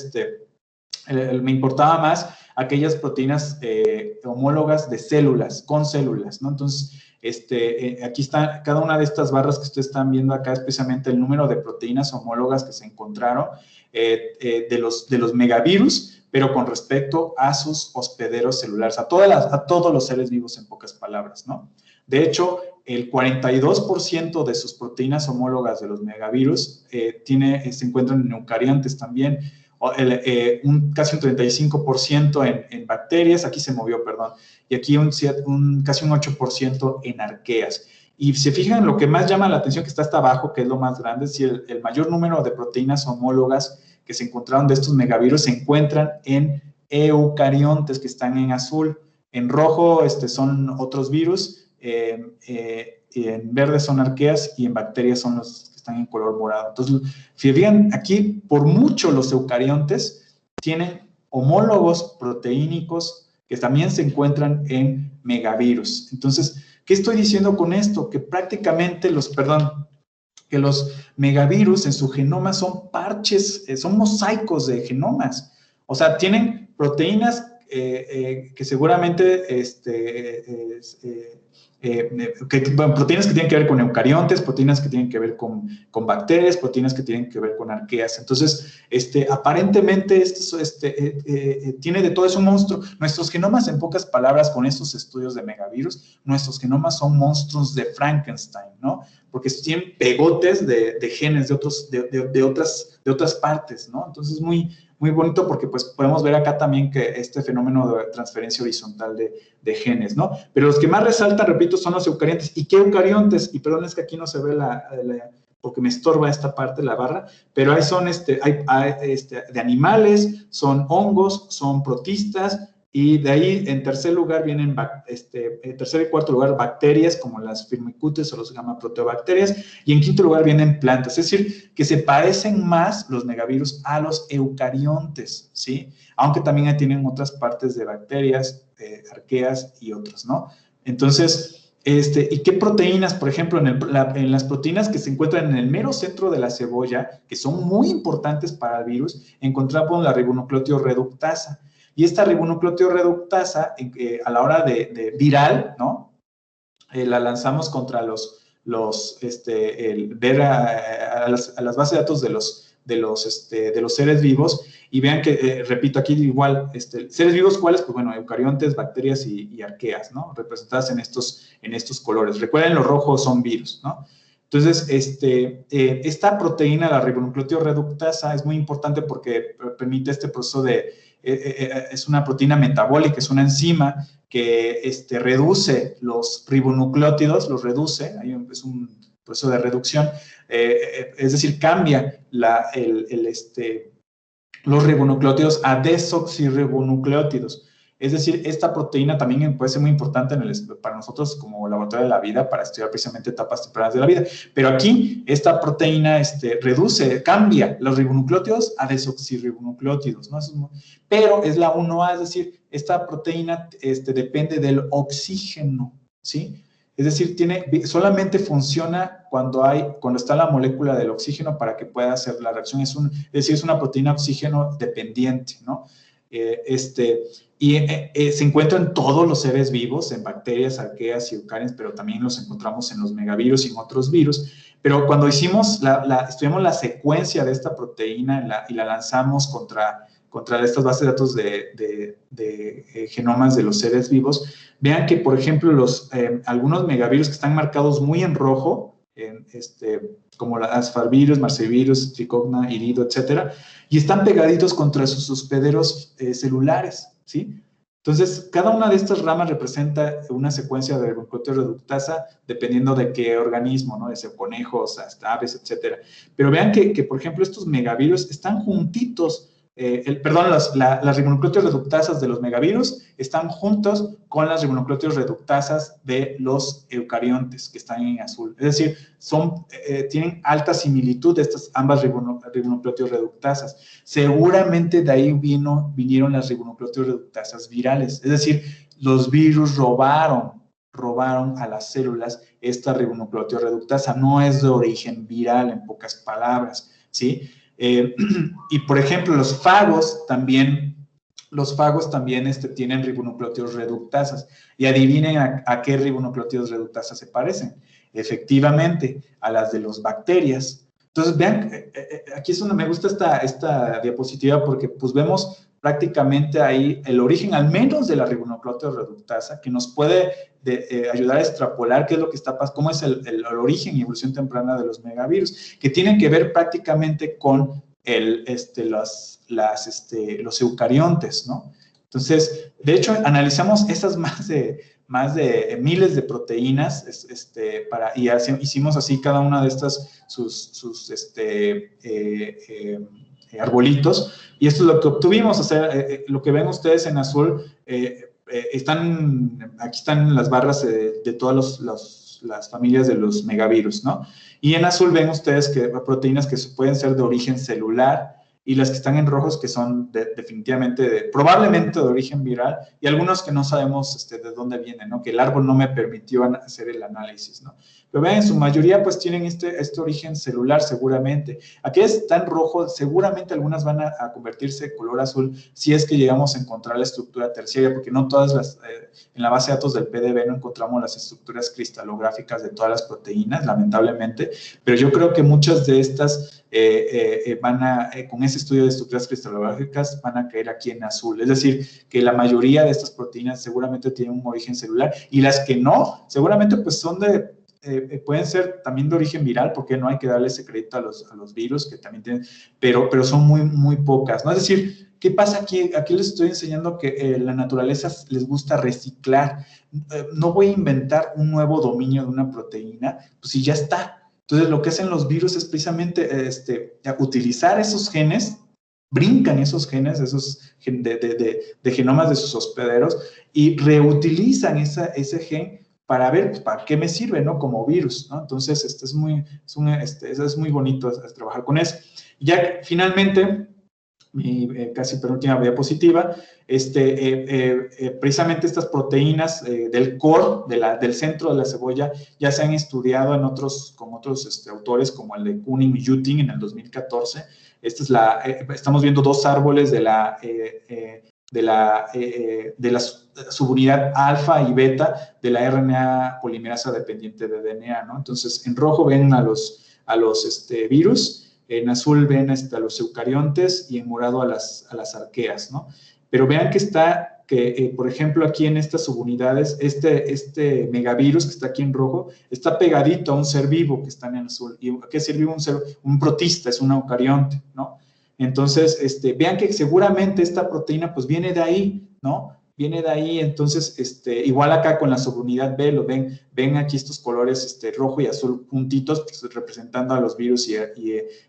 me importaba más aquellas proteínas homólogas de células, con células, ¿no? Entonces, aquí está cada una de estas barras que ustedes están viendo acá, especialmente el número de proteínas homólogas que se encontraron de los megavirus, pero con respecto a sus hospederos celulares, a todos los seres vivos, en pocas palabras, ¿no? De hecho, el 42% de sus proteínas homólogas de los megavirus se encuentran en eucariontes también, casi un 35% en bacterias, aquí se movió, perdón, y aquí casi un 8% en arqueas. Y se fijan, lo que más llama la atención, que está hasta abajo, que es lo más grande, es decir, el mayor número de proteínas homólogas que se encontraron de estos megavirus se encuentran en eucariontes, que están en azul. En rojo son otros virus, en verde son arqueas y en bacterias son los que están en color morado. Entonces, si fijan, aquí por mucho los eucariontes tienen homólogos proteínicos que también se encuentran en megavirus. Entonces, ¿qué estoy diciendo con esto? Que prácticamente que los megavirus en su genoma son parches, son mosaicos de genomas. O sea, tienen proteínas que seguramente proteínas que tienen que ver con eucariontes, proteínas que tienen que ver con bacterias, proteínas que tienen que ver con arqueas. Entonces, aparentemente, tiene de todo eso un monstruo. Nuestros genomas, en pocas palabras, con estos estudios de megavirus, nuestros genomas son monstruos de Frankenstein, ¿no? Porque tienen pegotes de genes de otras partes, ¿no? Entonces, muy, muy bonito porque pues podemos ver acá también que este fenómeno de transferencia horizontal de genes, ¿no? Pero los que más resaltan, repito, son los eucariontes. ¿Y qué eucariontes? Y perdón, es que aquí no se ve porque me estorba esta parte, la barra, pero ahí son de animales, son hongos, son protistas, y de ahí en tercer lugar vienen, en tercer y cuarto lugar, bacterias como las firmicutes o los gamma proteobacterias, y en quinto lugar vienen plantas, es decir, que se parecen más los megavirus a los eucariontes, ¿sí? Aunque también tienen otras partes de bacterias, arqueas y otras, ¿no? Entonces, ¿y qué proteínas? Por ejemplo, en las proteínas que se encuentran en el mero centro de la cebolla, que son muy importantes para el virus, encontramos la ribonucleotidoreductasa. Y esta ribonucleotidoreductasa, a la hora de viral, ¿no? La lanzamos contra ver a las bases de datos de los seres vivos, y vean que, repito, aquí igual, seres vivos, ¿cuáles? Pues bueno, eucariontes, bacterias y arqueas, ¿no? Representadas en estos colores. Recuerden, los rojos son virus, ¿no? Entonces, esta proteína, la ribonucleotidoreductasa, es muy importante porque permite este proceso es una proteína metabólica, es una enzima que reduce los ribonucleótidos, es un proceso de reducción, es decir, cambia los ribonucleótidos a desoxirribonucleótidos. Es decir, esta proteína también puede ser muy importante para nosotros como laboratorio de la vida, para estudiar precisamente etapas tempranas de la vida. Pero aquí, esta proteína cambia los ribonucleótidos a desoxirribonucleótidos, ¿no? Pero es la 1A, es decir, esta proteína depende del oxígeno, ¿sí? Es decir, solamente funciona cuando está la molécula del oxígeno para que pueda hacer la reacción. Es decir, es una proteína oxígeno dependiente, ¿no? Se encuentra en todos los seres vivos, en bacterias, arqueas y eucarias, pero también los encontramos en los megavirus y en otros virus. Pero cuando estudiamos la secuencia de esta proteína y la lanzamos contra estas bases de datos de genomas de los seres vivos, vean que, por ejemplo, algunos megavirus que están marcados muy en rojo, como asfarvirus, marcevirus, tricogna, irido, etcétera, y están pegaditos contra sus hospederos celulares, ¿sí? Entonces, cada una de estas ramas representa una secuencia de ribonucleótido reductasa dependiendo de qué organismo, ¿no? Desde conejos hasta aves, etcétera. Pero vean que, por ejemplo, estos megavirus están juntitos. Las ribonucleótidos reductasas de los megavirus están juntos con las ribonucleótidos reductasas de los eucariontes, que están en azul. Es decir, tienen alta similitud estas ambas ribonucleótidos reductasas. Seguramente de ahí vinieron las ribonucleótidos reductasas virales. Es decir, los virus robaron a las células esta ribonucleótido reductasa. No es de origen viral, en pocas palabras, ¿sí? Y, por ejemplo, los fagos también tienen ribonucleótidos reductasas. Y adivinen a qué ribonucleótidos reductasas se parecen. Efectivamente, a las de las bacterias. Entonces, vean, aquí es donde me gusta esta diapositiva porque pues vemos prácticamente ahí el origen, al menos de la ribonucleótido reductasa, que nos puede ayudar a extrapolar qué es lo que está pasando, cómo es el origen y evolución temprana de los megavirus, que tienen que ver prácticamente con los eucariontes, ¿no? Entonces, de hecho, analizamos esas más de miles de proteínas y hicimos así cada una de estas sus arbolitos, y esto es lo que obtuvimos. O sea, lo que ven ustedes en azul, aquí están las barras de todas las familias de los megavirus, ¿no? Y en azul ven ustedes que proteínas que pueden ser de origen celular, y las que están en rojos que son definitivamente, probablemente de origen viral, y algunos que no sabemos de dónde vienen, ¿no? Que el árbol no me permitió hacer el análisis, ¿no? Pero vean, en su mayoría pues tienen este origen celular seguramente. Aquellas están rojos, seguramente algunas van a convertirse de color azul si es que llegamos a encontrar la estructura terciaria, porque no todas en la base de datos del PDB no encontramos las estructuras cristalográficas de todas las proteínas, lamentablemente, pero yo creo que muchas de estas con ese estudio de estructuras cristalográficas van a caer aquí en azul. Es decir, que la mayoría de estas proteínas seguramente tienen un origen celular, y las que no, seguramente pues pueden ser también de origen viral, porque no hay que darle ese crédito a los virus, que también tienen, pero son muy, muy pocas, ¿no? Es decir, ¿qué pasa aquí? Aquí les estoy enseñando que la naturaleza les gusta reciclar. No voy a inventar un nuevo dominio de una proteína, pues si ya está. Entonces, lo que hacen los virus es precisamente utilizar esos genes, brincan esos genes, de genomas de sus hospederos, y reutilizan ese gen para ver pues, para qué me sirve, ¿no? Como virus, ¿no? Entonces, es muy bonito trabajar con eso. Y ya finalmente, mi casi penúltima diapositiva, precisamente estas proteínas del core, del centro de la cebolla, ya se han estudiado con otros autores, como el de Kuning y Yuting en el 2014. Estamos viendo dos árboles de la subunidad alfa y beta de la RNA polimerasa dependiente de DNA, ¿no? Entonces, en rojo ven a los virus, en azul ven a los eucariontes, y en morado a las arqueas, ¿no? Pero vean que por ejemplo, aquí en estas subunidades, este megavirus que está aquí en rojo, está pegadito a un ser vivo que está en azul. ¿Y qué ser vivo? Un protista, es un eucarionte, ¿no? Entonces, vean que seguramente esta proteína pues viene de ahí, ¿no? Viene de ahí. Entonces, igual acá con la subunidad B, ven aquí estos colores rojo y azul juntitos, pues, representando a los virus y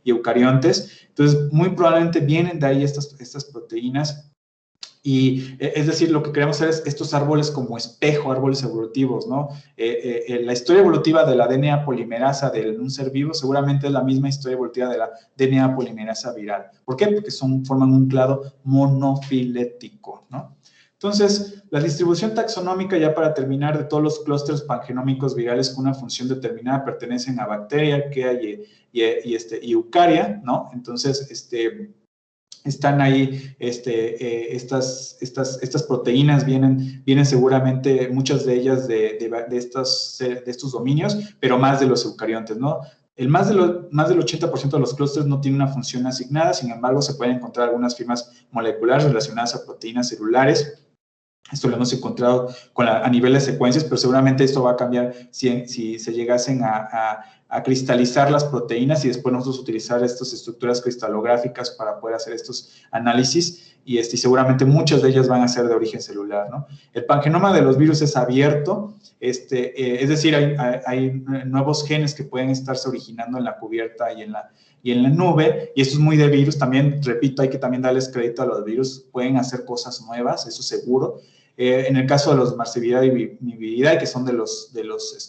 eucariontes. Entonces, muy probablemente vienen de ahí estas proteínas. Y es decir, lo que queremos hacer es estos árboles como espejo, árboles evolutivos, ¿no? La historia evolutiva de la DNA polimerasa de un ser vivo seguramente es la misma historia evolutiva de la DNA polimerasa viral. ¿Por qué? Porque forman un clado monofilético, ¿no? Entonces, la distribución taxonómica, ya para terminar, de todos los clústeres pangenómicos virales con una función determinada pertenecen a bacteria, arquea y eucaria, ¿no? Entonces, están ahí, estas proteínas vienen seguramente, muchas de ellas de estos dominios, pero más de los eucariontes, ¿no? Más del 80% de los clústeres no tiene una función asignada, sin embargo, se pueden encontrar algunas firmas moleculares relacionadas a proteínas celulares. Esto lo hemos encontrado a nivel de secuencias, pero seguramente esto va a cambiar si se llegasen a cristalizar las proteínas y después nosotros utilizar estas estructuras cristalográficas para poder hacer estos análisis y seguramente muchas de ellas van a ser de origen celular, ¿no? El pangenoma de los virus es abierto, es decir, hay nuevos genes que pueden estarse originando en la cubierta y en la nube, y esto es muy de virus. También, repito, hay que también darles crédito a los virus, pueden hacer cosas nuevas, eso seguro. En el caso de los Marsevidae y Vividae, que son de los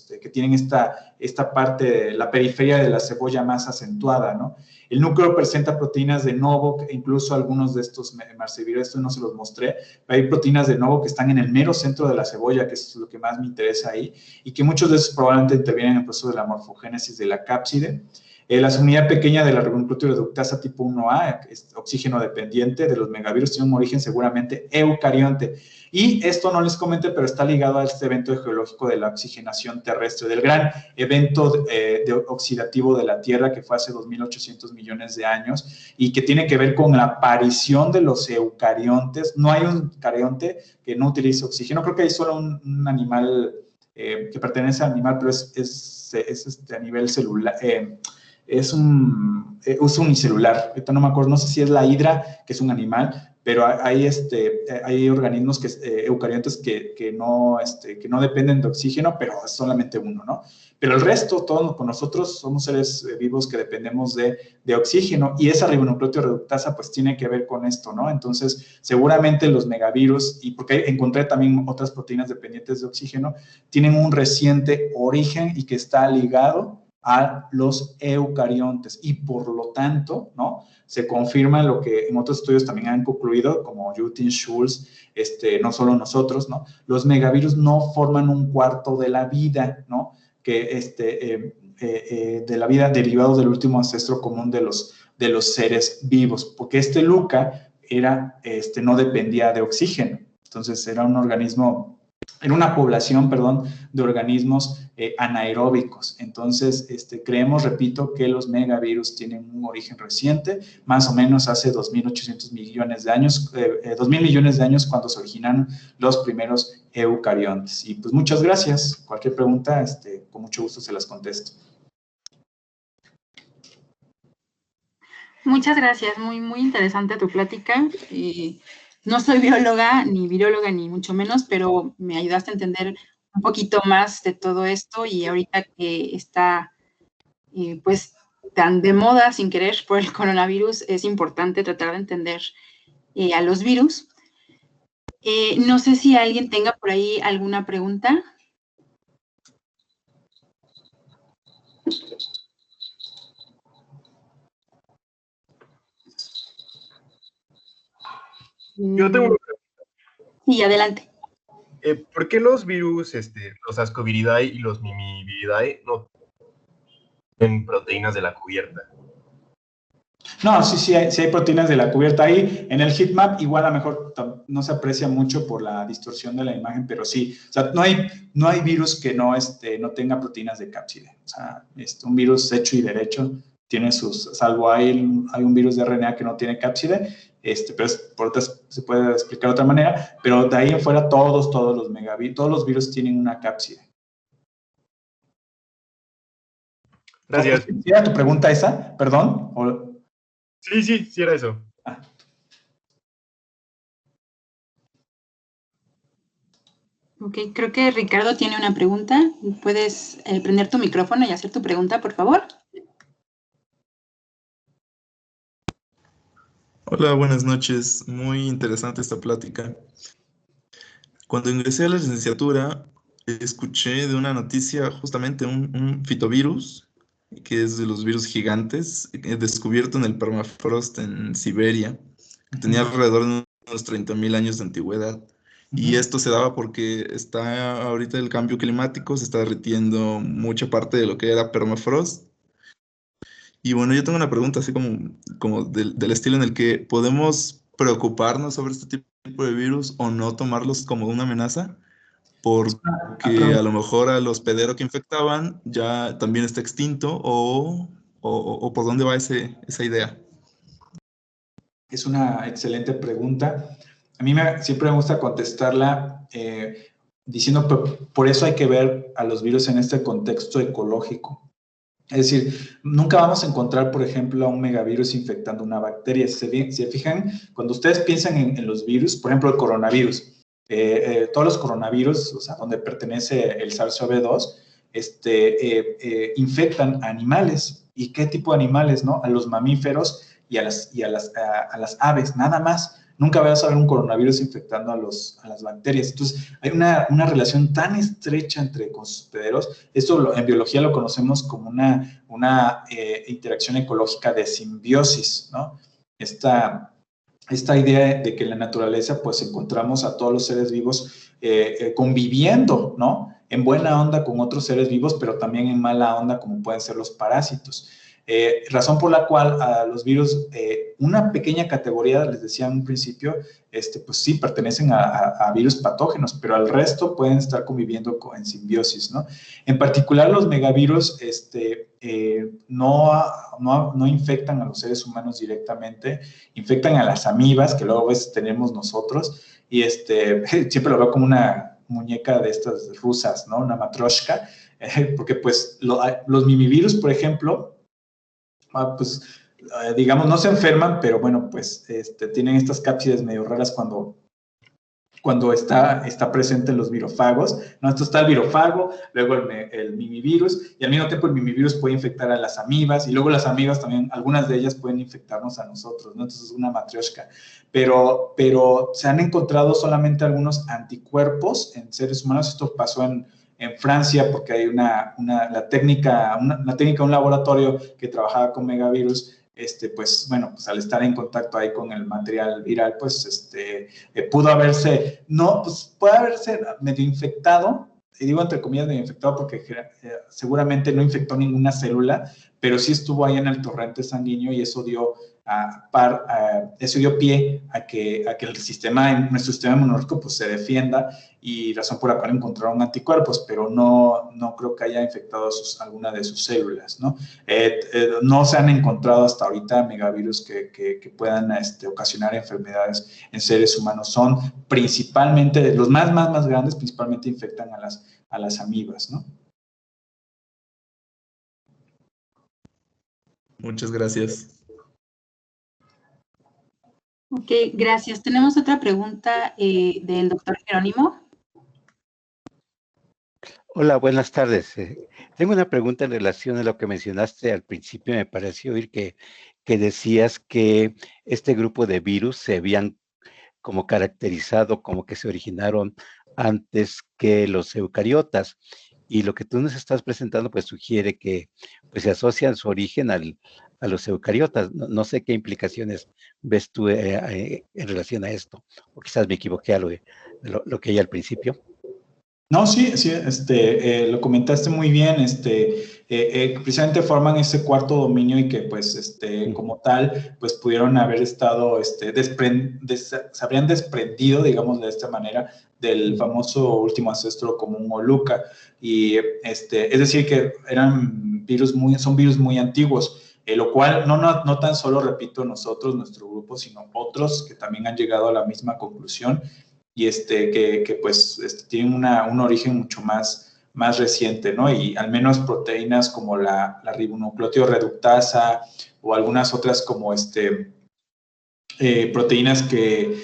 que tienen esta parte, la periferia de la cebolla más acentuada, ¿no? El núcleo presenta proteínas de novo, incluso algunos de estos Marsevidae, esto no se los mostré, pero hay proteínas de novo que están en el mero centro de la cebolla, que es lo que más me interesa ahí, y que muchos de esos probablemente intervienen en el proceso de la morfogénesis de la cápside. La subunidad pequeña de la ribonucleotiroreductasa tipo 1A, oxígeno dependiente de los megavirus, tiene un origen seguramente eucarionte. Y esto no les comenté, pero está ligado a este evento geológico de la oxigenación terrestre, del gran evento oxidativo de la Tierra que fue hace 2.800 millones de años y que tiene que ver con la aparición de los eucariontes. No hay un eucarionte que no utilice oxígeno. Creo que hay solo un animal que pertenece al animal, pero es a nivel celular. Es unicelular. Ahorita no me acuerdo, no sé si es la hidra, que es un animal, pero hay organismos eucariontes que no dependen de oxígeno, pero es solamente uno, ¿no? Pero el resto, todos con nosotros, somos seres vivos que dependemos de oxígeno, y esa ribonucleotiroreductasa pues tiene que ver con esto, ¿no? Entonces, seguramente los megavirus, y porque encontré también otras proteínas dependientes de oxígeno, tienen un reciente origen y que está ligado a los eucariontes, y por lo tanto, ¿no? Se confirma lo que en otros estudios también han concluido, como Jutin, Schulz, no solo nosotros, ¿no? Los megavirus no forman un cuarto de la vida, ¿no? De la vida derivado del último ancestro común de los seres vivos, porque Luca no dependía de oxígeno, entonces era un organismo, era una población, perdón, de organismos anaeróbicos. Entonces, creemos, repito, que los megavirus tienen un origen reciente, más o menos hace 2.800 millones de años, 2.000 millones de años, cuando se originaron los primeros eucariontes. Y pues muchas gracias. Cualquier pregunta, con mucho gusto se las contesto. Muchas gracias, muy, muy interesante tu plática. No soy bióloga, ni viróloga, ni mucho menos, pero me ayudaste a entender un poquito más de todo esto, y ahorita que está, pues, tan de moda sin querer por el coronavirus, es importante tratar de entender a los virus. No sé si alguien tenga por ahí alguna pregunta. Yo tengo una pregunta. Sí, adelante. ¿Por qué los virus, los Ascoviridae y los Mimiviridae no tienen proteínas de la cubierta? No, sí hay proteínas de la cubierta ahí. En el heatmap igual a lo mejor no se aprecia mucho por la distorsión de la imagen, pero sí. O sea, no hay virus que no tenga proteínas de cápside. O sea, un virus hecho y derecho tiene salvo hay un virus de RNA que no tiene cápside, pero por otras se puede explicar de otra manera, pero de ahí en fuera todos los megavirus, todos los virus tienen una cápside. Gracias. ¿Era tu pregunta esa? Perdón. Sí, era eso. Ok, creo que Ricardo tiene una pregunta. ¿Puedes prender tu micrófono y hacer tu pregunta, por favor? Hola, buenas noches. Muy interesante esta plática. Cuando ingresé a la licenciatura, escuché de una noticia justamente un fitovirus, que es de los virus gigantes, descubierto en el permafrost en Siberia, que tenía Ujú, alrededor de unos 30.000 años de antigüedad. Y ujú. esto se daba porque está ahorita el cambio climático, se está derritiendo mucha parte de lo que era permafrost. Y bueno, yo tengo una pregunta así como del estilo en el que podemos preocuparnos sobre este tipo de virus o no tomarlos como una amenaza, Es porque a lo mejor al hospedero que infectaban ya también está extinto o por dónde va esa idea. es una excelente pregunta. A mí siempre me gusta contestarla diciendo que por eso hay que ver a los virus en este contexto ecológico. Es decir, nunca vamos a encontrar, por ejemplo, a un megavirus infectando una bacteria. Si se fijan, cuando ustedes piensan en los virus, por ejemplo, el coronavirus, todos los coronavirus, o sea, donde pertenece el SARS-CoV-2, infectan a animales. ¿Y qué tipo de animales, no? A los mamíferos y a las aves, nada más. Nunca vas a ver un coronavirus infectando a las bacterias. Entonces, hay una relación tan estrecha entre hospederos. Esto en biología lo conocemos como una interacción ecológica de simbiosis, ¿no? Esta idea de que en la naturaleza pues encontramos a todos los seres vivos conviviendo, ¿no? En buena onda con otros seres vivos, pero también en mala onda como pueden ser los parásitos. Razón por la cual a los virus, una pequeña categoría, les decía en un principio, pues sí, pertenecen a virus patógenos, pero al resto pueden estar conviviendo en simbiosis, ¿no? En particular, los megavirus no infectan a los seres humanos directamente, infectan a las amibas, que luego a veces tenemos nosotros, y siempre lo veo como una muñeca de estas rusas, ¿no? Una matryoshka, porque pues los mimivirus, por ejemplo, pues digamos, no se enferman, pero bueno, pues tienen estas cápsides medio raras cuando está presente en los virofagos, ¿no? Entonces está el virofago, luego el mimivirus, y al mismo tiempo el mimivirus puede infectar a las amibas, y luego las amibas también, algunas de ellas pueden infectarnos a nosotros, ¿no? Entonces es una matrioshka. Pero se han encontrado solamente algunos anticuerpos en seres humanos. Esto pasó en Francia, porque hay la técnica, un laboratorio que trabajaba con megavirus, pues bueno, pues al estar en contacto ahí con el material viral, pues puede haberse medio infectado, y digo entre comillas medio infectado porque seguramente no infectó ninguna célula, pero sí estuvo ahí en el torrente sanguíneo y eso dio pie a que nuestro sistema inmunológico pues se defienda, y razón por la cual encontraron anticuerpos, pero no creo que haya infectado alguna de sus células, ¿no? No se han encontrado hasta ahorita megavirus que puedan ocasionar enfermedades en seres humanos. Son principalmente, los más grandes, principalmente infectan a las amibas, ¿no? Muchas gracias. Ok, gracias. Tenemos otra pregunta del doctor Jerónimo. Hola, buenas tardes. Tengo una pregunta en relación a lo que mencionaste al principio. Me pareció oír que decías que este grupo de virus se habían como caracterizado, como que se originaron antes que los eucariotas. Y lo que tú nos estás presentando, pues sugiere que pues, se asocian su origen a los eucariotas. No sé qué implicaciones ves tú en relación a esto. O quizás me equivoqué a lo que hay al principio. No, sí, lo comentaste muy bien, precisamente forman ese cuarto dominio y que pues, como tal, pues pudieron haber estado, se habrían desprendido, digamos de esta manera, del famoso último ancestro común o Luca, y es decir que son virus muy antiguos, lo cual no tan solo, repito, nosotros, nuestro grupo, sino otros que también han llegado a la misma conclusión, y que pues tienen un origen mucho más reciente, ¿no? Y al menos proteínas como la ribonucleótido reductasa o algunas otras como proteínas que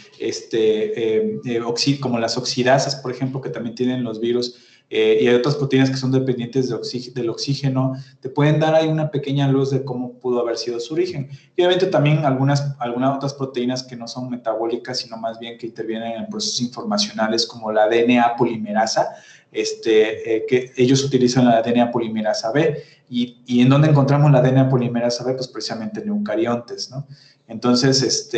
como las oxidasas, por ejemplo, que también tienen los virus, y hay otras proteínas que son dependientes del oxígeno, te pueden dar ahí una pequeña luz de cómo pudo haber sido su origen. Y obviamente también algunas otras proteínas que no son metabólicas, sino más bien que intervienen en procesos informacionales, como la DNA polimerasa, que ellos utilizan la DNA polimerasa B. ¿Y en dónde encontramos la DNA polimerasa B? Pues precisamente en eucariontes, ¿no? Entonces,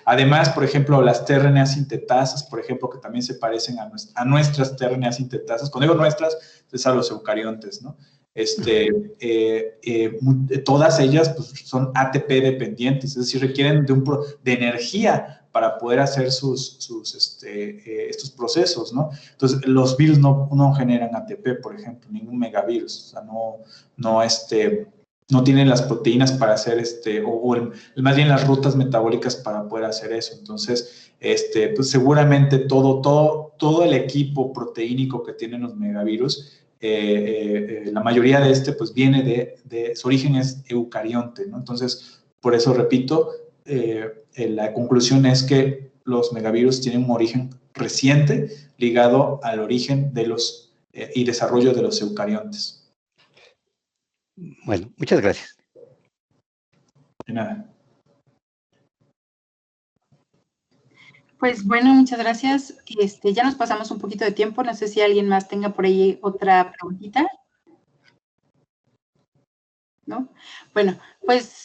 además, por ejemplo, las tRNA sintetasas, por ejemplo, que también se parecen a nuestras tRNA sintetasas. Cuando digo nuestras, es a los eucariontes, ¿no? Todas ellas pues, son ATP dependientes, es decir, requieren de energía para poder hacer estos procesos, ¿no? Entonces, los virus no generan ATP, por ejemplo, ningún megavirus, o sea, no tienen las proteínas para hacer más bien las rutas metabólicas para poder hacer eso. Entonces, pues seguramente todo el equipo proteínico que tienen los megavirus, la mayoría de pues viene su origen es eucarionte, ¿no? Entonces, por eso repito, la conclusión es que los megavirus tienen un origen reciente ligado al origen y desarrollo de los eucariontes. Bueno, muchas gracias. De nada. Pues bueno, muchas gracias. Ya nos pasamos un poquito de tiempo. No sé si alguien más tenga por ahí otra preguntita. ¿No? Bueno, pues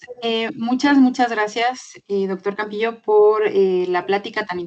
muchas gracias, doctor Campillo, por la plática tan interesante.